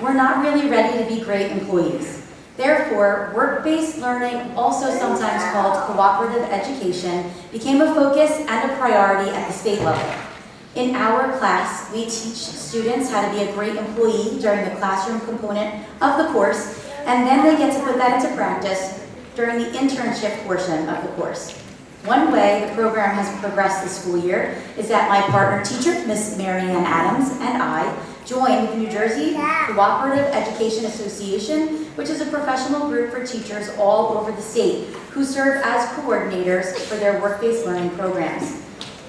G: were not really ready to be great employees. Therefore, work-based learning, also sometimes called cooperative education, became a focus and a priority at the state level. In our class, we teach students how to be a great employee during the classroom component of the course, and then they get to put that into practice during the internship portion of the course. One way the program has progressed this school year is that my partner teacher, Miss Mary Ann Adams, and I joined the New Jersey Cooperative Education Association, which is a professional group for teachers all over the state who serve as coordinators for their work-based learning programs.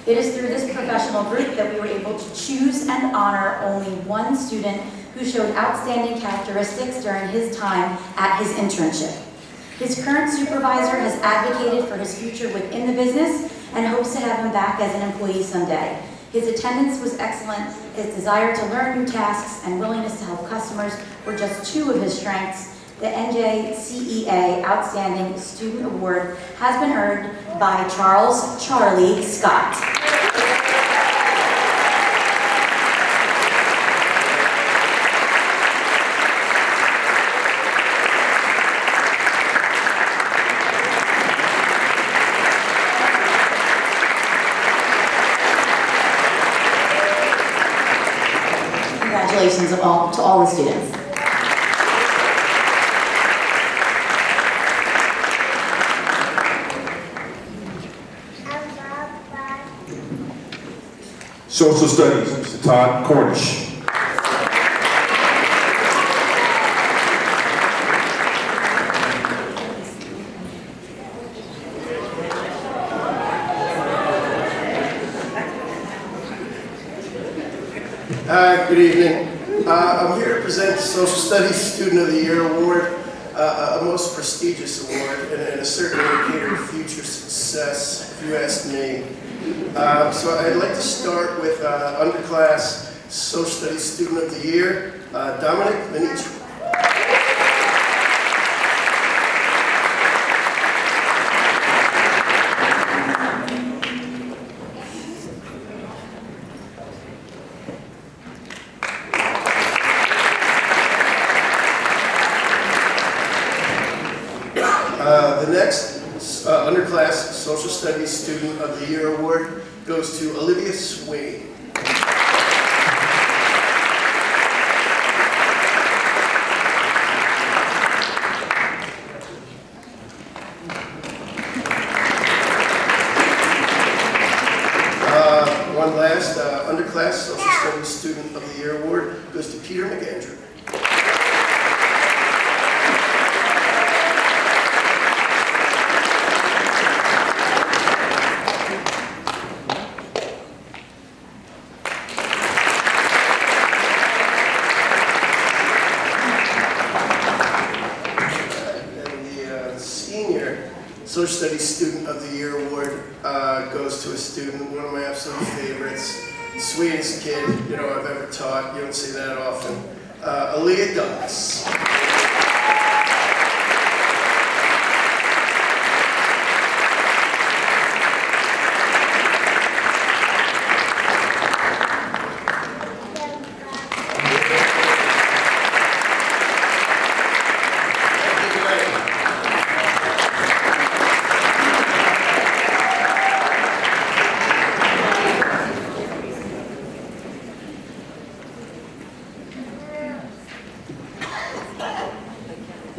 G: It is through this professional group that we were able to choose and honor only one student who showed outstanding characteristics during his time at his internship. His current supervisor has advocated for his future within the business and hopes to have him back as an employee someday. His attendance was excellent, his desire to learn new tasks, and willingness to help customers were just 2 of his strengths. The NJCEA Outstanding Student Award has been earned by Charles Charlie Scott. Congratulations to all the students.
A: Social Studies, Mr. Todd Cornish.
I: Hi, good evening. I'm here to present the Social Studies Student of the Year Award, a most prestigious award and a certain indicator of future success, if you ask me. So I'd like to start with underclass Social Studies Student of the Year, Dominic Minichi. The next underclass Social Studies Student of the Year Award goes to Olivia Swade. One last underclass Social Studies Student of the Year Award goes to Peter McAndrew. Social Studies Student of the Year Award goes to a student, one of my absolute favorites, sweetest kid, I've ever taught. You don't see that often. Aaliyah Douglas.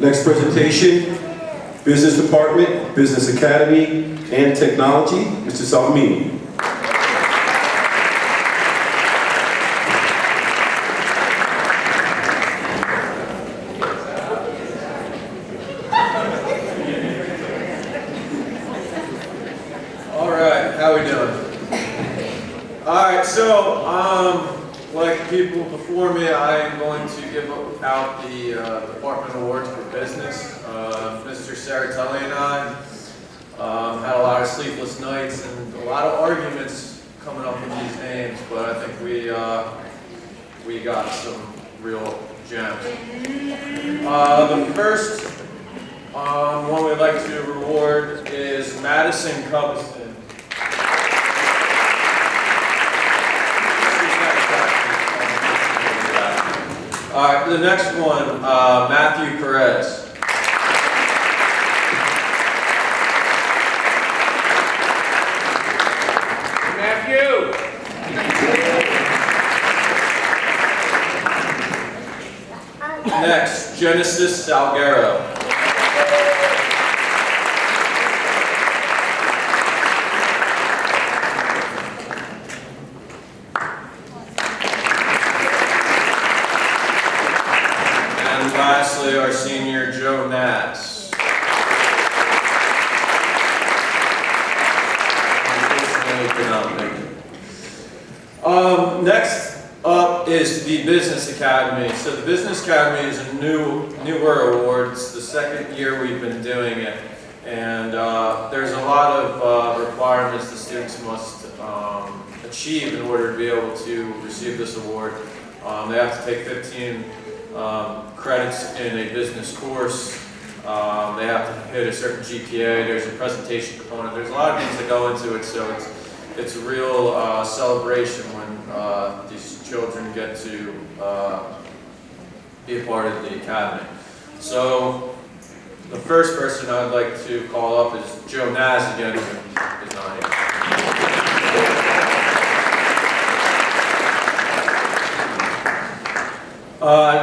A: Next presentation Business Department, Business Academy, and Technology, Mr. Salamini.
J: All right, how we doing? All right, so like people before me, I am going to give out the Departmental Awards for Business. Mr. Saratelli and I had a lot of sleepless nights and a lot of arguments coming up with these names, but I think we got some real gems. The first one we'd like to reward is Madison Cubston. All right, the next one, Matthew Perez. Matthew. Next, Genesis Salguero. Lastly, our senior, Joe Nats. Unfortunately, could not make it. Next up is the Business Academy. So the Business Academy is a newer award. It's the second year we've been doing it. And there's a lot of requirements the students must achieve in order to be able to receive this award. They have to take 15 credits in a business course. They have to hit a certain GPA. There's a presentation component. There's a lot of things that go into it, so it's a real celebration when these children get to be a part of the academy. So the first person I'd like to call up is Joe Naz again, who is not here.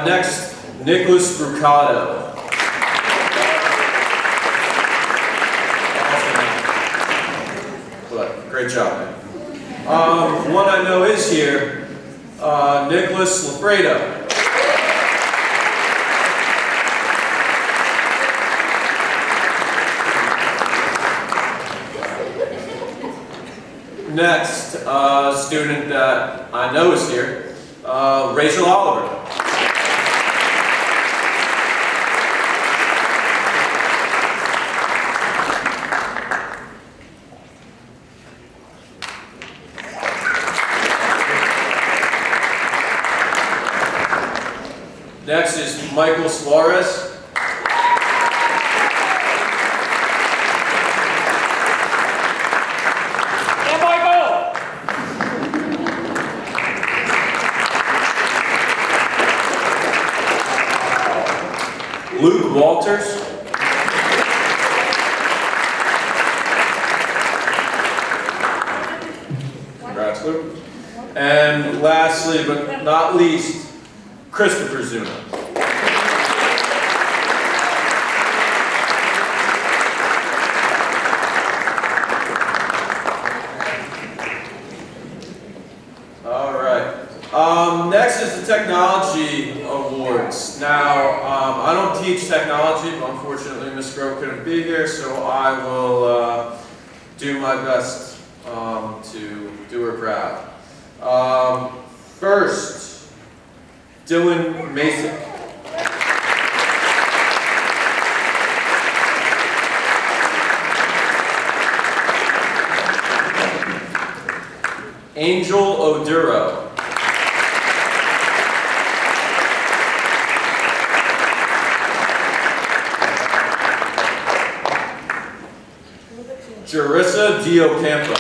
J: Next, Nicholas Brucato. Great job, man. One I know is here, Nicholas Lafredo. Next, student that I know is here, Rachel Oliver. Next is Michael Suarez. And Michael! Luke Walters. Congrats, Luke. And lastly, but not least, Christopher Zuna. All right. Next is the Technology Awards. Now, I don't teach technology, but unfortunately Ms. Grove couldn't be here, so I will do my best to do her proud. First, Dylan Mason. Angel Oduro. Jarissa Diocampo.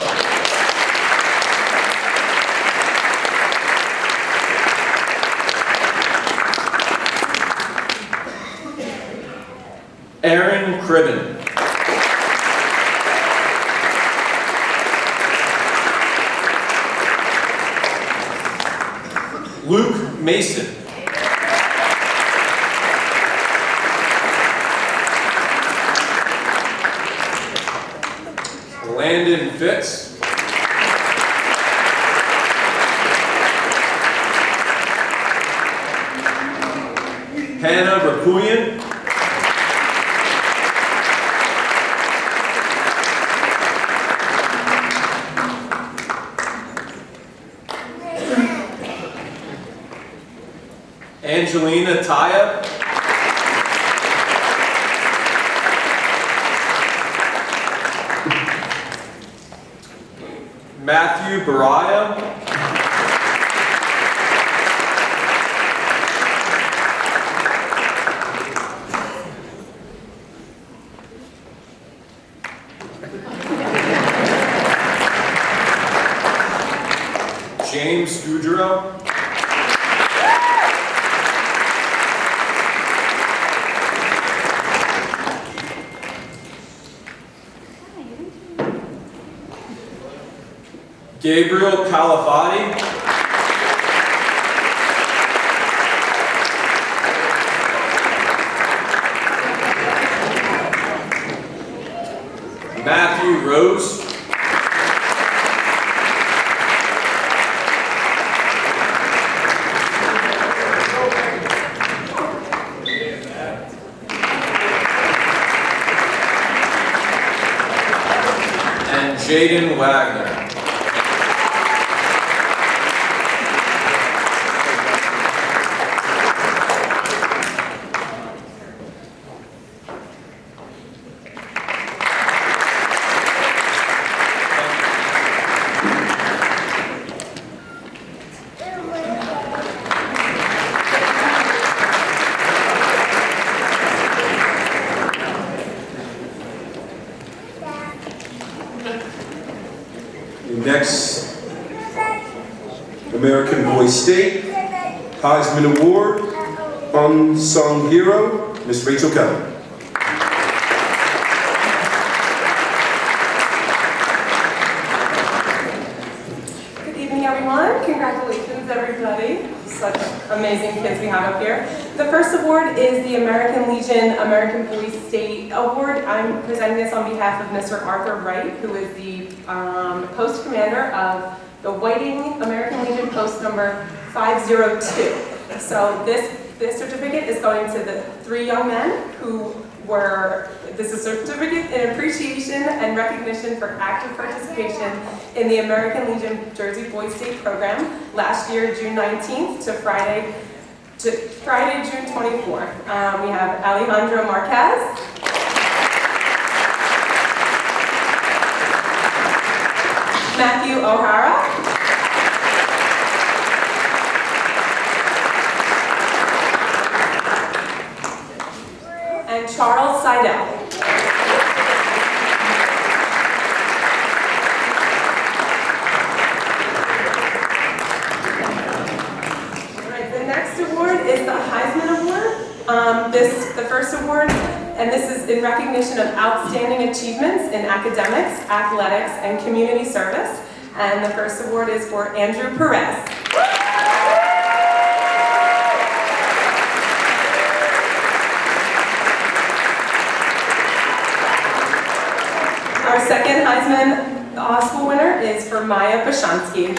J: Aaron Cribben. Luke Mason. Landon Fitz. Hannah Rapuyan. Angelina Taya. Matthew Baraya. James Goudreau. Gabriel Calafati. Matthew Rose. And Jaden Wagner.
A: Next, American Boy State Heisman Award, Unsung Hero, Miss Rachel Kelly.
K: Good evening, everyone. Congratulations, everybody. Such amazing kids we have up here. The first award is the American Legion American Boy State Award. I'm presenting this on behalf of Mr. Arthur Wright, who is the post commander of the Whiting American Legion post number 502. So this certificate is going to the 3 young men who were, this is a certificate in appreciation and recognition for active participation in the American Legion Jersey Boys State program last year, June 19th to Friday, June 24th. We have Alejandro Marquez, Matthew O'Hara, and Charles Seidel. Alright, the next award is the Heisman Award. The first award, and this is in recognition of outstanding achievements in academics, athletics, and community service. And the first award is for Andrew Perez. Our second Heisman School winner is for Maya Bashansky.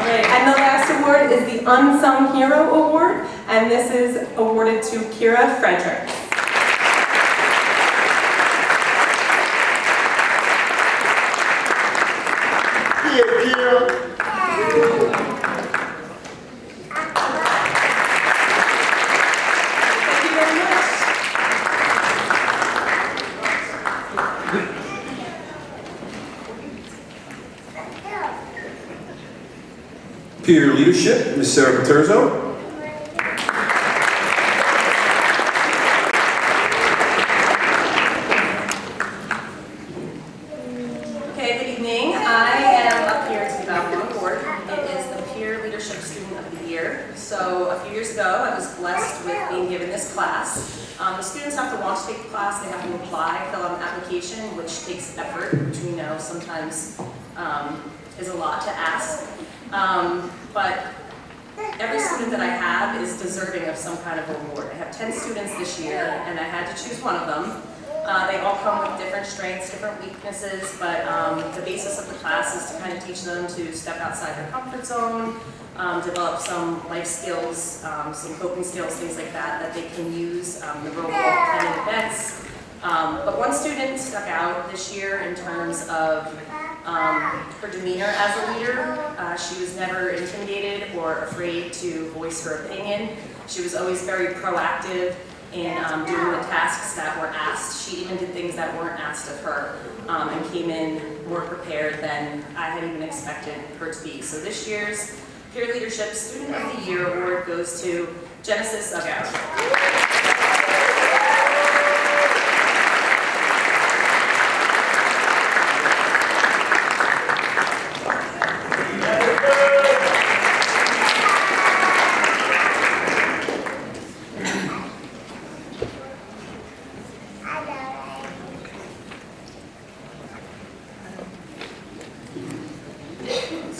K: And the last award is the Unsung Hero Award, and this is awarded to Kira Frederick. Thank you very much.
A: Peer Leadership, Ms. Sarah Paterzo.
H: Okay, good evening. I am up here to give out one award. It is the Peer Leadership Student of the Year. So a few years ago, I was blessed with being given this class. The students have to want to take the class, they have to apply, fill out an application, which takes effort, which we know sometimes is a lot to ask. But
L: every student that I have is deserving of some kind of award. I have 10 students this year, and I had to choose one of them. They all come with different strengths, different weaknesses, but the basis of the class is to kind of teach them to step outside their comfort zone, develop some life skills, some coping skills, things like that, that they can use in the real world planning events. But one student stuck out this year in terms of her demeanor as a leader. She was never intimidated or afraid to voice her opinion. She was always very proactive in doing the tasks that were asked. She even did things that weren't asked of her and came in more prepared than I had even expected her to be. So this year's Peer Leadership Student of the Year Award goes to Genesis Ugout.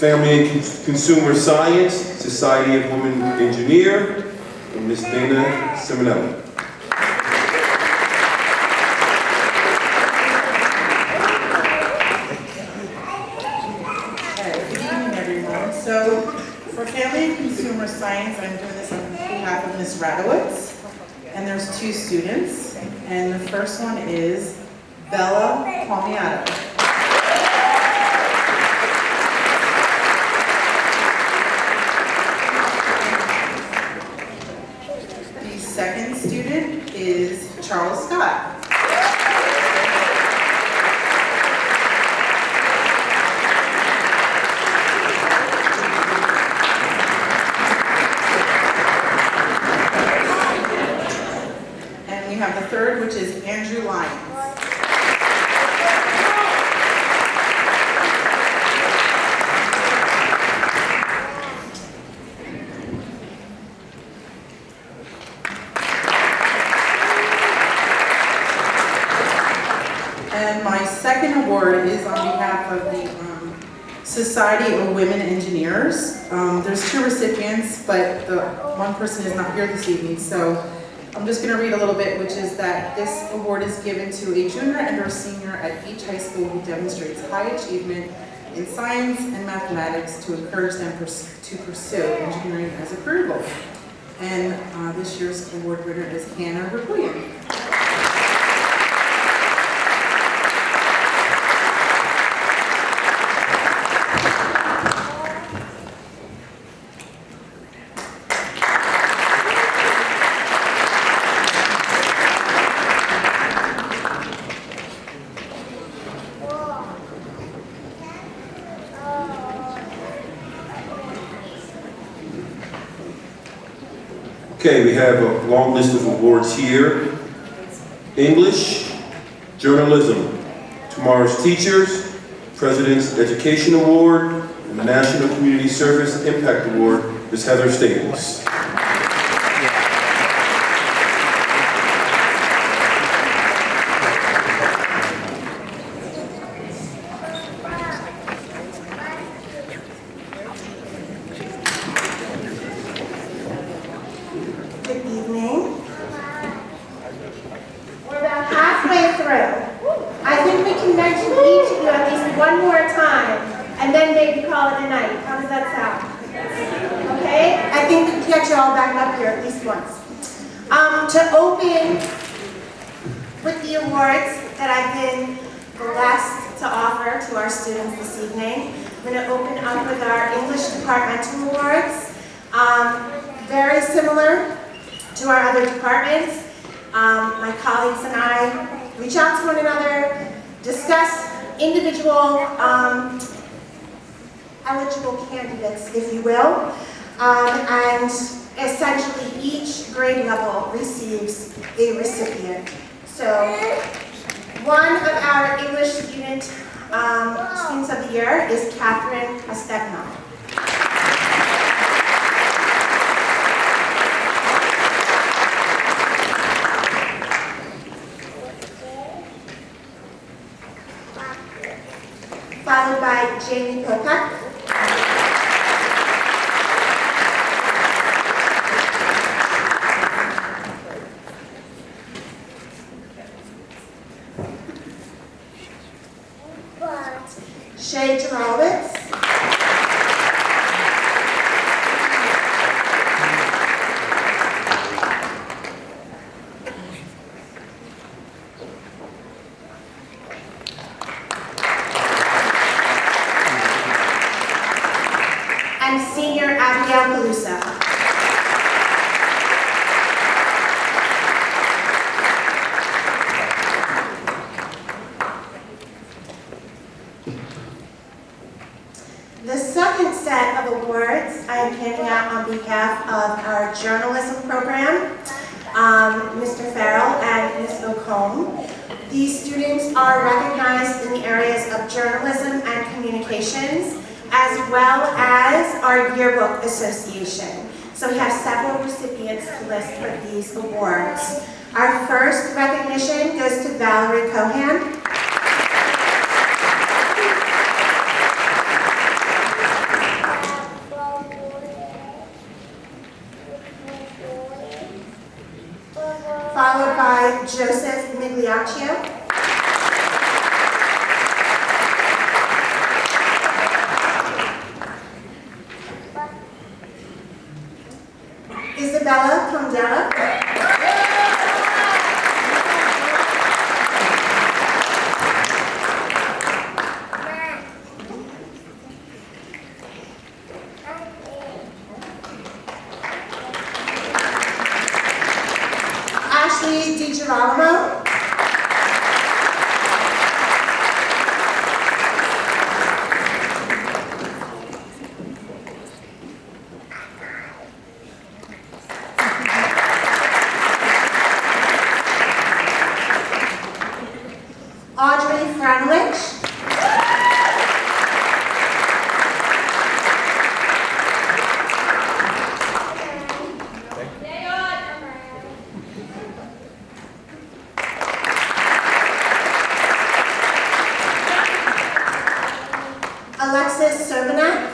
A: Family and Consumer Science, Society of Women Engineer, and Ms. Dana Simonelli.
M: Good evening, everyone. So, for Family and Consumer Science, I'm doing this on behalf of Ms. Radowitz, and there's 2 students, and the first one is Bella Palmiato. The second student is Charles Scott. And we have the third, which is Andrew Lyons. And my second award is on behalf of the Society of Women Engineers. There's 2 recipients, but the one person is not here this evening, so I'm just going to read a little bit, which is that this award is given to a junior and or senior at each high school who demonstrates high achievement in science and mathematics to encourage them to pursue engineering as a career goal. And this year's award winner is Hannah Requillian.
A: Okay, we have a long list of awards here. English, Journalism, Tomorrow's Teachers, President's Education Award, and the National Community Service Impact Award is Heather Staples.
N: Good evening. We're about halfway through. I think we can mention each of you at least one more time, and then maybe call it a night. How does that sound? Okay? I think we can get you all back up here at least once. To open with the awards that I've been blessed to offer to our students this evening, I'm going to open up with our English Departmental Awards. Very similar to our other departments. My colleagues and I reach out to one another, discuss individual eligible candidates, if you will, and essentially each grade level receives a recipient. So one of our English Students of the Year is Catherine Castegna. Followed by Jamie Popek. Shay Jarowitz. And Senior Abigail Calusa. The second set of awards I am handing out on behalf of our journalism program, Mr. Farrell and Ms. O'Combe. These students are recognized in the areas of journalism and communications, as well as our yearbook association. So we have several recipients to list for these awards. Our first recognition goes to Valerie Cohan. Followed by Joseph Migliaccio. Isabella Condella. Ashley DiGirolamo. Audrey Franlich. Alexis Serbanak.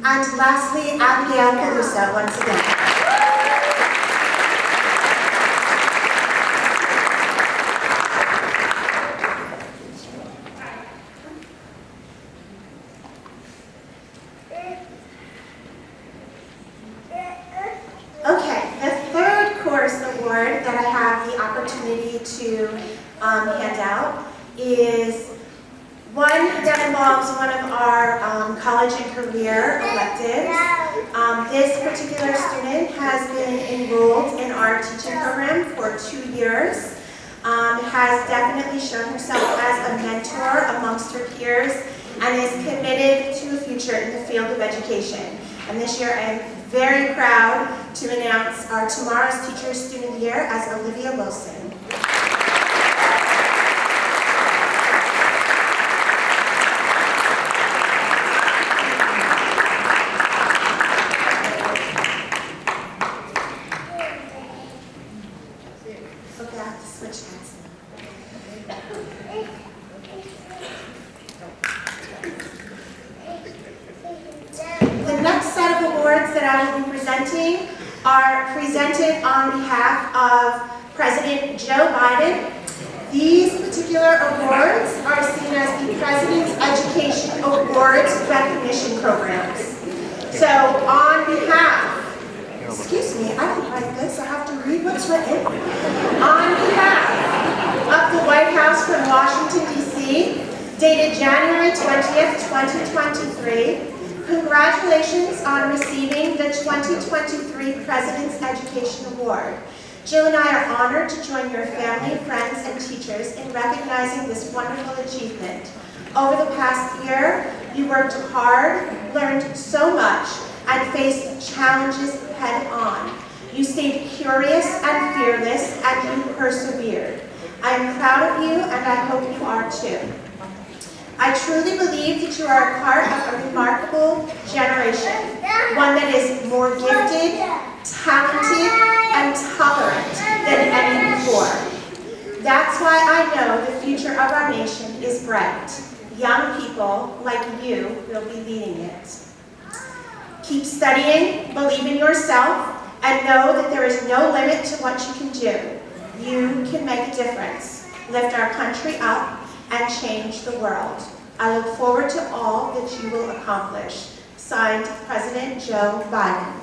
N: And lastly, Abigail Calusa once again. Okay, the third course award that I have the opportunity to hand out is one that involves one of our college and career electives. This particular student has been enrolled in our teaching program for 2 years, has definitely shown herself as a mentor amongst her peers, and is committed to a future in the field of education. And this year I am very proud to announce our Tomorrow's Teacher Student of the Year as Olivia Wilson. Okay, I have to switch hands now. The next set of awards that I will be presenting are presented on behalf of President Joe Biden. These particular awards are seen as the President's Education Awards recognition programs. So on behalf, excuse me, I didn't write this, I have to read what's written. On behalf of the White House from Washington, D.C., dated January 20th, 2023, congratulations on receiving the 2023 President's Education Award. Jill and I are honored to join your family, friends, and teachers in recognizing this wonderful achievement. Over the past year, you worked hard, learned so much, and faced challenges head-on. You stayed curious and fearless, and you persevered. I am proud of you, and I hope you are too. I truly believe that you are a part of a remarkable generation, one that is more gifted, talented, and tolerant than any before. That's why I know the future of our nation is bright. Young people like you will be leading it. Keep studying, believe in yourself, and know that there is no limit to what you can do. You can make a difference, lift our country up, and change the world. I look forward to all that you will accomplish. Signed, President Joe Biden.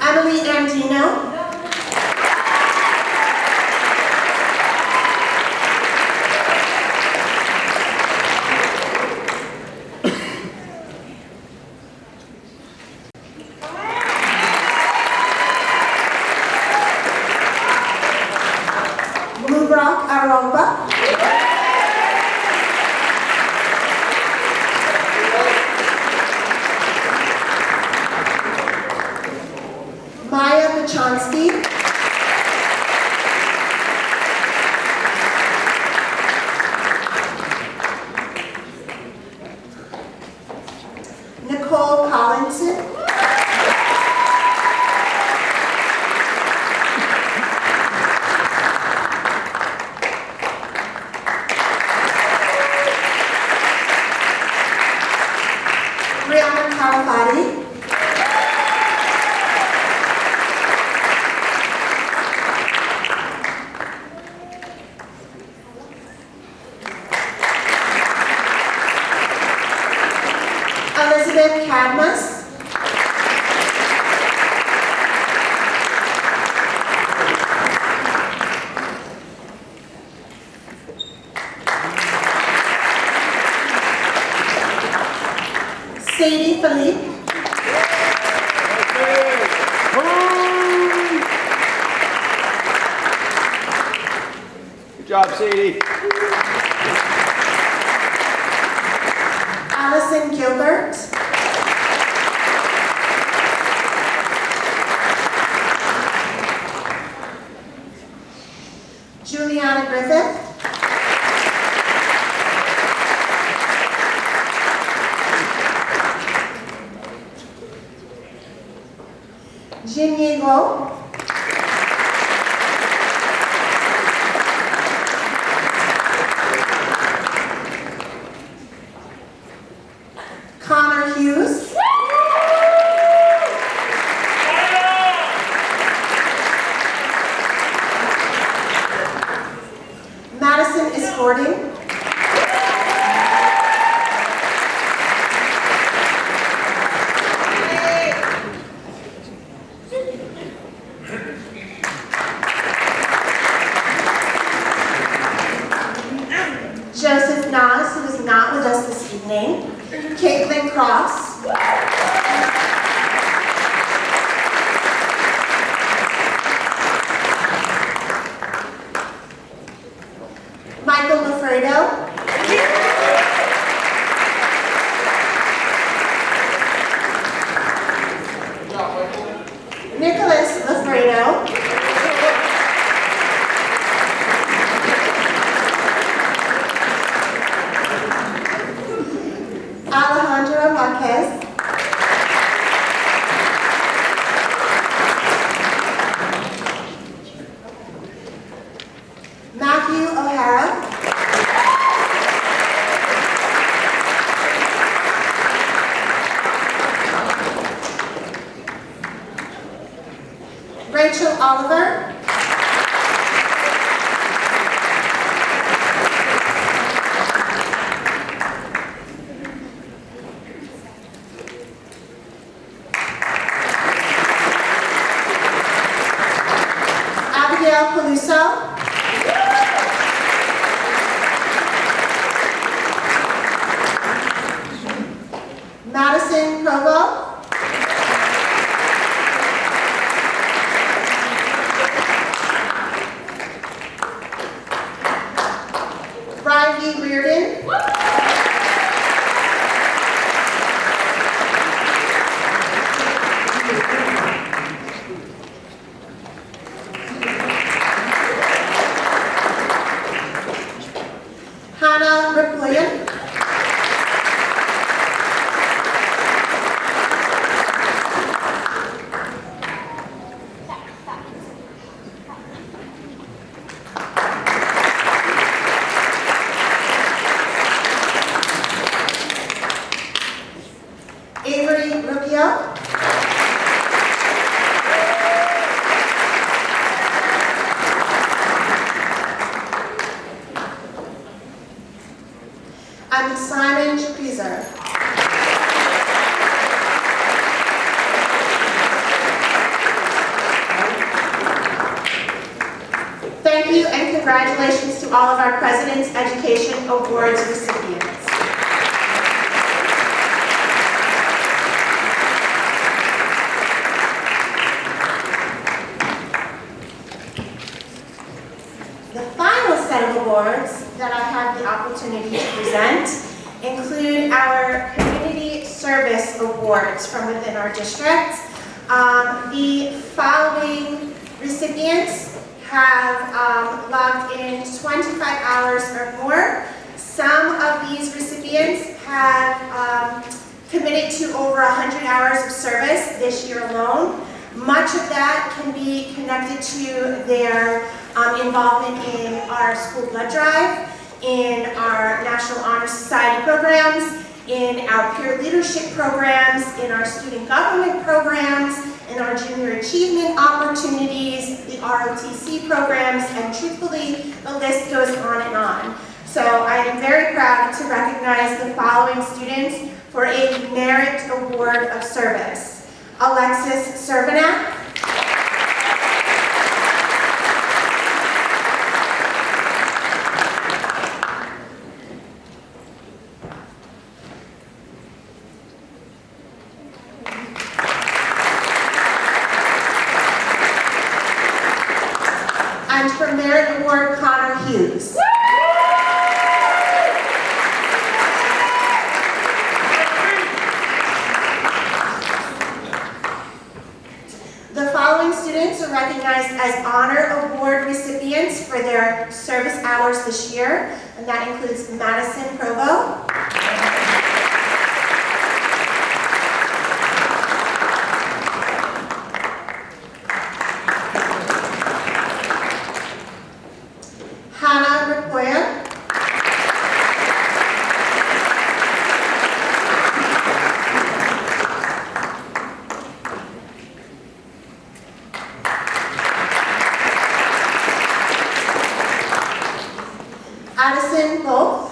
N: Emily Andino. Mubrak Aromba. Maya Machonsky. Nicole Collinson. Brianna Calafati. Elizabeth Cadmus. Sadie Philippe.
E: Good job, Sadie.
N: Allison Gilbert. Juliana Griffith. Jinyi Lo. Connor Hughes. Madison Escorting. Joseph Nas, who is not with us this evening. Caitlin Cross. Michael Lafredo. Nicholas Lafredo. Alejandra Marquez. Matthew O'Hara. Rachel Oliver. Abigail Peluso. Madison Provo. Riley Reardon. Hannah Ripwilliam. and Simon Chapizer. Thank you and congratulations to all of our President's Education Awards recipients. The final set of awards that I have the opportunity to present include our Community Service Awards from within our district. The following recipients have logged in 25 hours or more. Some of these recipients have committed to over 100 hours of service this year alone. Much of that can be connected to their involvement in our school blood drive, in our National Honor Society programs, in our peer leadership programs, in our student government programs, in our junior achievement opportunities, the ROTC programs, and truthfully, the list goes on and on. So I am very proud to recognize the following students for a Merit Award of Service. Alexis Servanak, and for Merit Award, Connor Hughes. The following students are recognized as Honor Award recipients for their service hours this year, and that includes Madison Provo, Hannah Rapoya, Addison Wolf,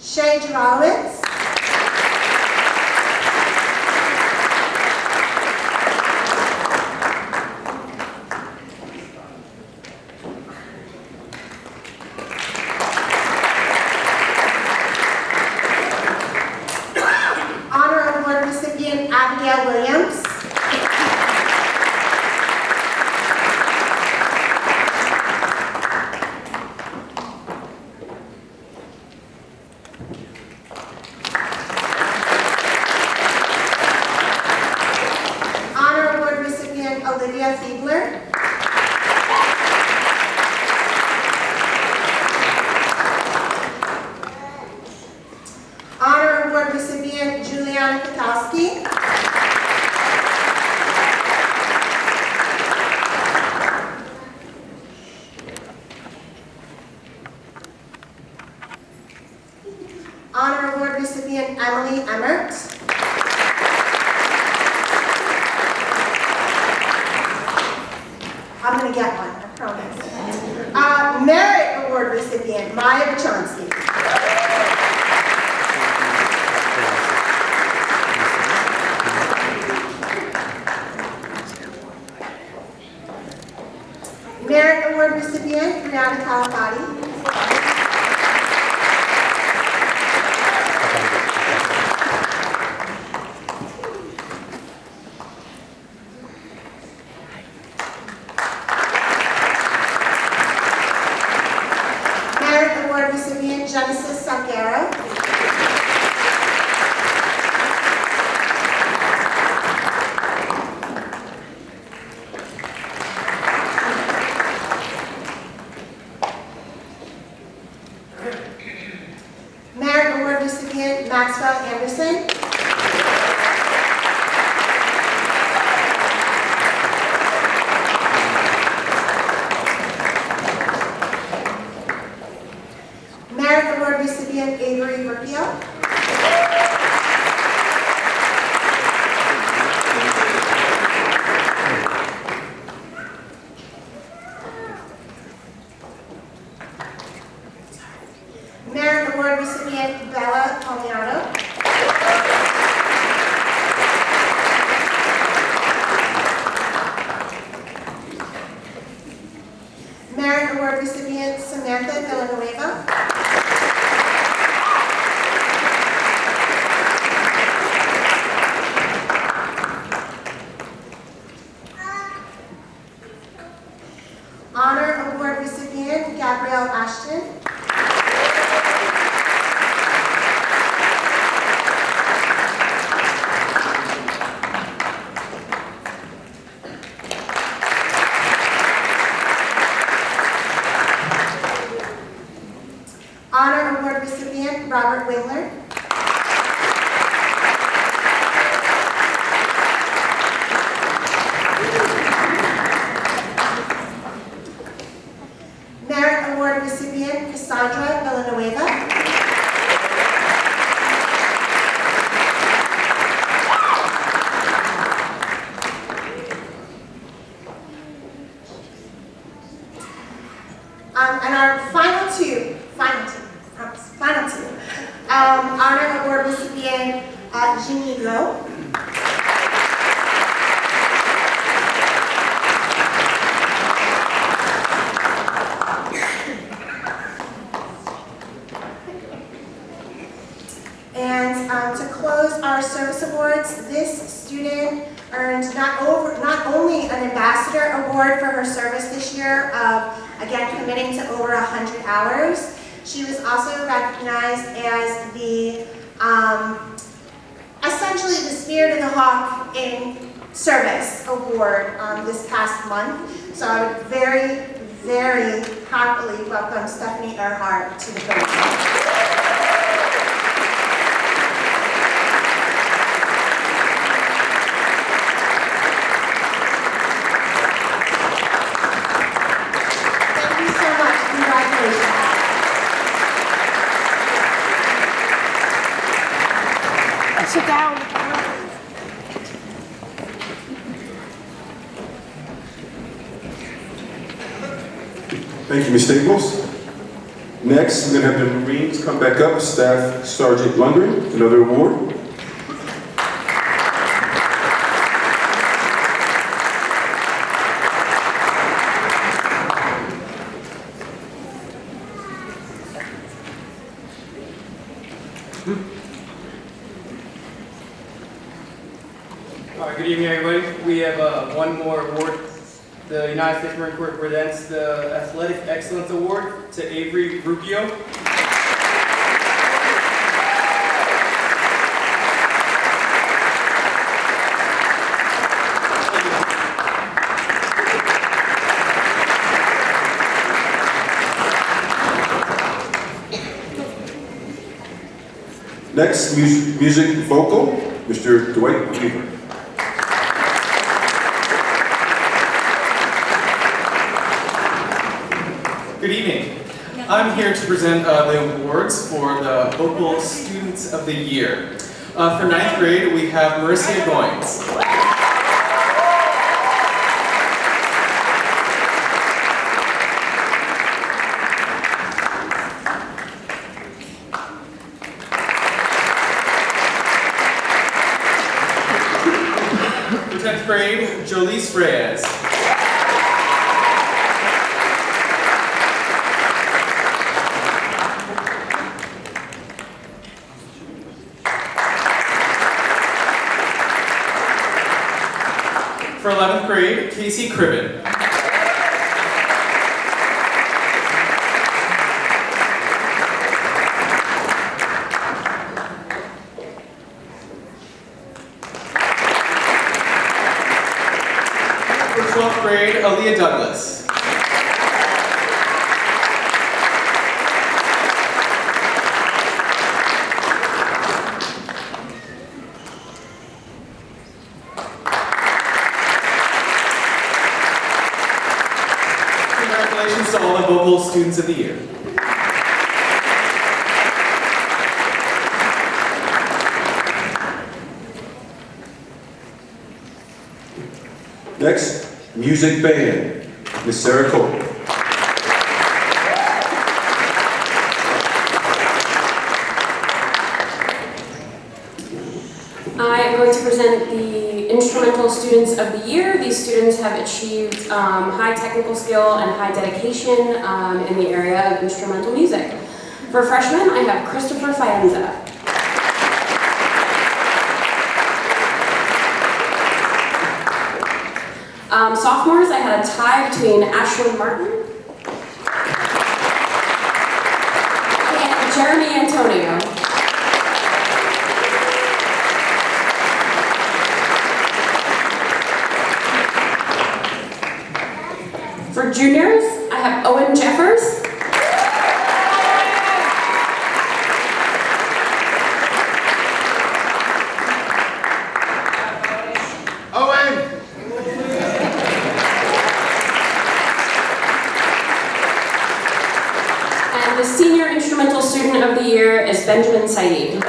N: Shay Drowitz, Honor Award recipient Abigail Williams, Honor Award recipient Olivia Fiedler, Honor Award recipient Juliana Kotowski, Honor Award recipient Emily Emmert, I'm going to get one, I promise. Merit Award recipient Maya Bachonsky. Merit Award recipient Brianna Calafati. Merit Award recipient Genesis Salguero. Merit Award recipient Maxwell Anderson. Merit Merit Award recipient Avery Rubio. Merit Award recipient Bella Palmiano. Merit Award recipient Samantha Villanueva. Honor Award recipient Gabrielle Ashton. Honor Award recipient Robert Wingler. Merit Award recipient Cassandra Villanueva. And our final two. Honor Award recipient Jeannie Lowe. And to close our service awards, this student earned not only an ambassador award for her service this year of, again, committing to over 100 hours, she was also recognized as the, essentially the Spirit of the Hawk in Service Award this past month. So I would very, very happily welcome Stephanie Earhart to the podium. Sit down.
A: Thank you, Ms. Staples. Next, we're going to have the Marines come back up. Staff Sergeant Lundgren, another award.
E: Good evening, everybody. We have one more award. The United States Marine Corps presents the Athletic Excellence Award to Avery Rubio.
A: Next, music vocal, Mr. Dwight Weaver.
O: Good evening. I'm here to present the awards for the Vocal Students of the Year. For 9th grade, we have Marissa Goins. For 10th grade, Jolise Reyes. For 11th grade, Casey Cribben. For 12th grade, Aaliyah Douglas. Congratulations to all the Vocal Students of the Year.
A: Next, music band, Miss Sarah Cole.
H: I am going to present the Instrumental Students of the Year. These students have achieved high technical skill and high dedication in the area of instrumental music. For freshmen, I have Christopher Fienza. Sophomores, I had a tie between Ashlyn Martin and Jeremy Antonio. For juniors, I have Owen Jeffers. And the Senior Instrumental Student of the Year is Benjamin Saeed.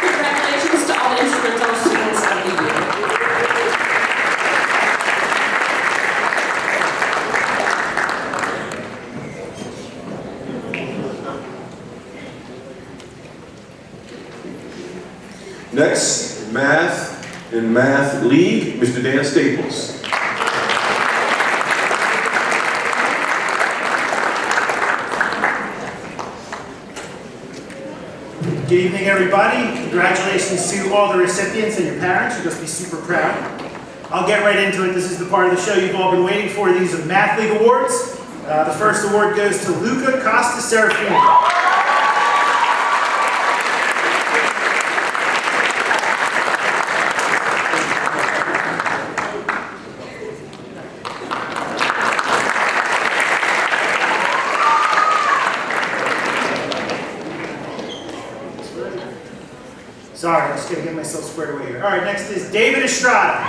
H: Congratulations to all the Instrumental Students of the Year.
A: Next, Math and Math League, Mr. Dan Staples.
P: Good evening, everybody. Congratulations to all the recipients and your parents. You'll just be super proud. I'll get right into it. This is the part of the show you've all been waiting for. These are Math League Awards. The first award goes to Luca Costa Serafino. Sorry, I'm just going to get myself squared away here. All right, next is David Estrada.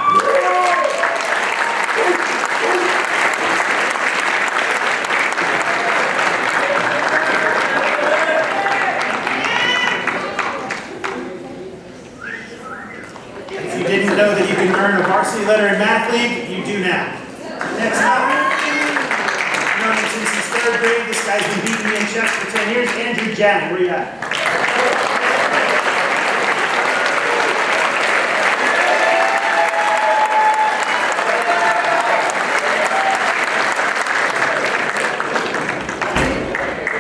P: If you didn't know that you can earn a varsity letter in Math League, you do now. Next up, known him since his 3rd grade, this guy's been beating me in chess for 10 years, Andrew Jang, where you at?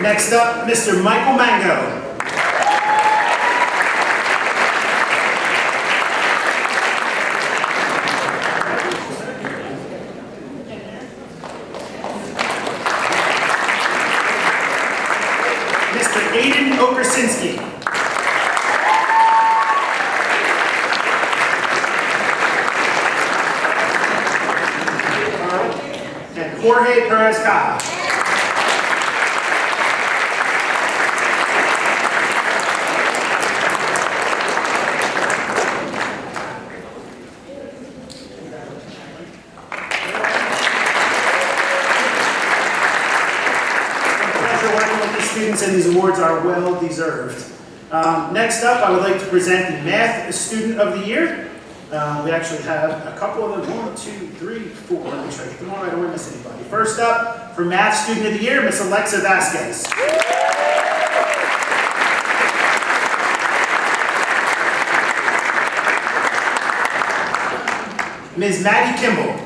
P: Next up, Mr. Michael Mango. Mr. Aiden Okersinski. And Jorge Perez Caja. Students, and these awards are well deserved. Next up, I would like to present the Math Student of the Year. We actually have a couple of them. 1, 2, 3, 4. Let me try to get them all. I don't want to miss anybody. First up, for Math Student of the Year, Miss Alexa Vasquez. Ms. Maddie Kimball.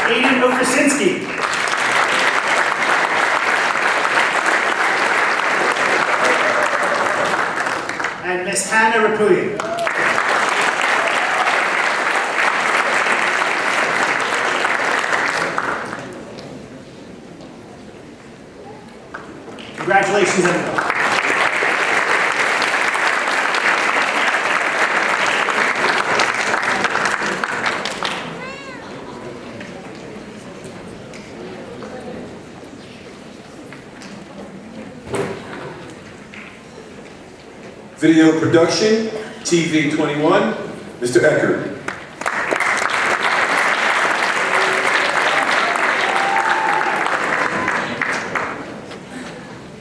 P: Aiden Okersinski. And Miss Hannah Rapuya. Congratulations, everyone.
A: Video Production, TV 21, Mr. Eckert.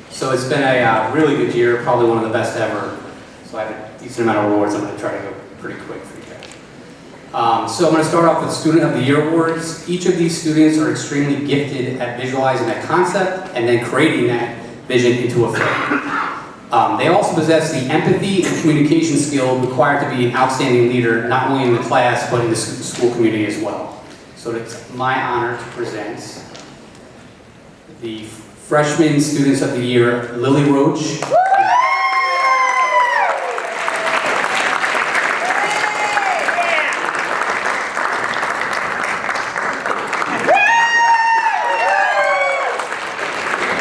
Q: So it's been a really good year, probably one of the best ever. So I have a decent amount of awards. I'm going to try to go pretty quick for you guys. So I'm going to start off with Student of the Year awards. Each of these students are extremely gifted at visualizing that concept and then creating that vision into a film. They also possess the empathy and communication skill required to be an outstanding leader, not only in the class, but in the school community as well. So it's my honor to present the Freshman Students of the Year, Lily Roach.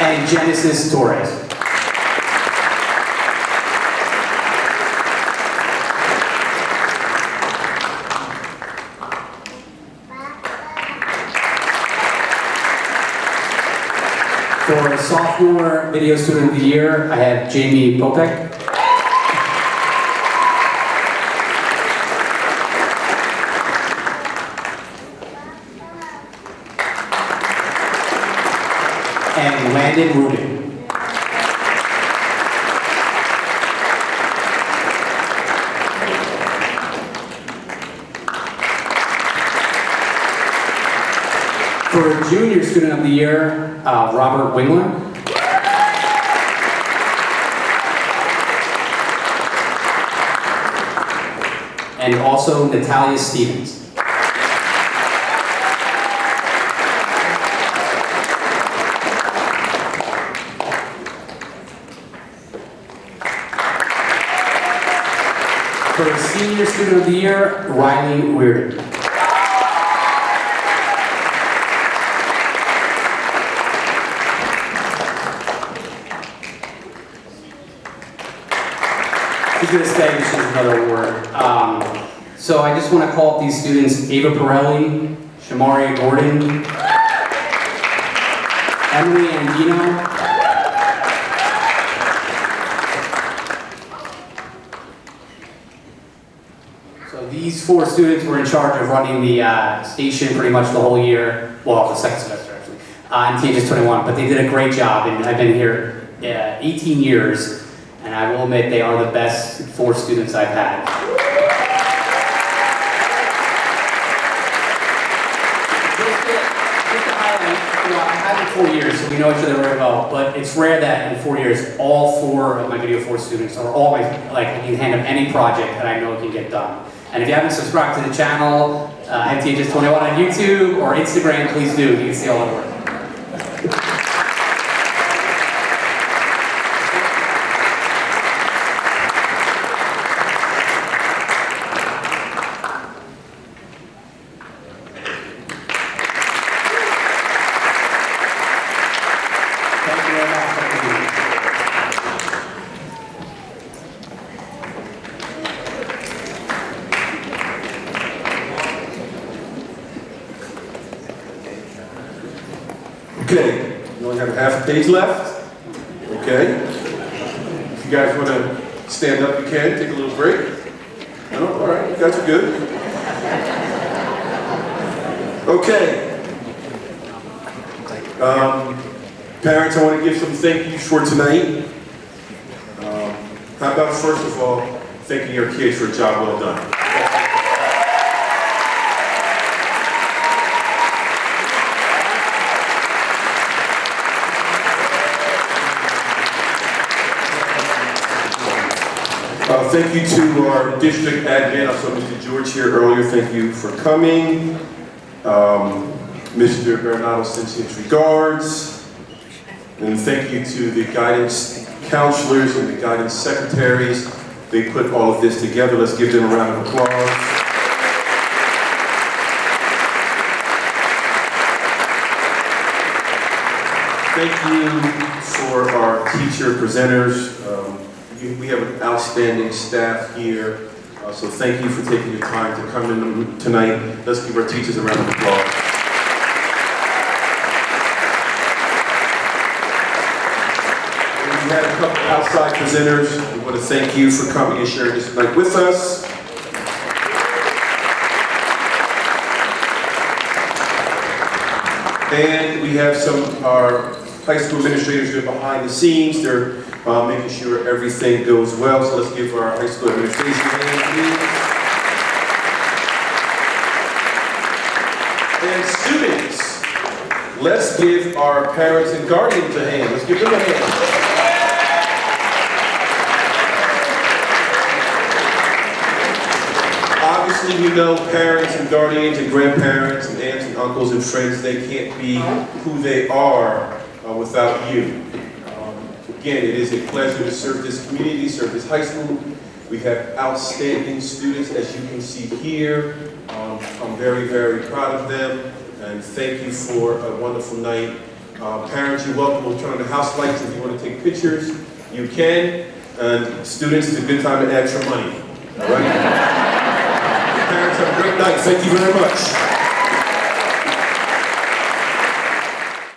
Q: And Genesis Torres. For Sophomore Video Student of the Year, I have Jamie Popek. And Landon Rubin. For Junior Student of the Year, Robert Wingler. And also Natalia Stevens. For Senior Student of the Year, Riley Weirden. She's going to stay, she's another award. So I just want to call up these students: Ava Pirelli, Shamari Gordon, Emily Andino, so these 4 students were in charge of running the station pretty much the whole year, well, the second semester actually, in THS 21, but they did a great job, and I've been here 18 years. And I will admit they are the best 4 students I've had. Just to highlight, I've had them 4 years, so we know each other very well, but it's rare that in 4 years, all 4 of my Video 4 students are always, like, in hand of any project that I know can get done. And if you haven't subscribed to the channel, MTHS 21 on YouTube or Instagram, please do. You can see all the work.
A: Okay, you only have half a page left. Okay. If you guys want to stand up, you can. Take a little break. No? All right, you guys are good. Okay. Parents, I want to give some thank yous for tonight. How about, first of all, thanking your kids for a job well done. Thank you to our district admin. I saw Mr. George here earlier. Thank you for coming. Mr. Bernardo sends his regards. And thank you to the guidance counselors and the guidance secretaries. They put all of this together. Let's give them a round of applause. Thank you for our teacher presenters. We have an outstanding staff here, so thank you for taking your time to come in tonight. Let's give our teachers a round of applause. And had a couple outside presenters. We want to thank you for coming and sharing this night with us. And we have some of our high school administrators who are behind the scenes. They're making sure everything goes well. So let's give our high school administration a hand, please. And students, let's give our parents and guardians a hand. Let's give them a hand. Obviously, we know parents and guardians and grandparents and aunts and uncles and friends, they can't be who they are without you. Again, it is a pleasure to serve this community, serve this high school. We have outstanding students, as you can see here. I'm very, very proud of them, and thank you for a wonderful night. Parents, you're welcome. We'll turn on the house lights if you want to take pictures. You can. And students, it's a good time to add your money. All right? Parents, have a great night. Thank you very much.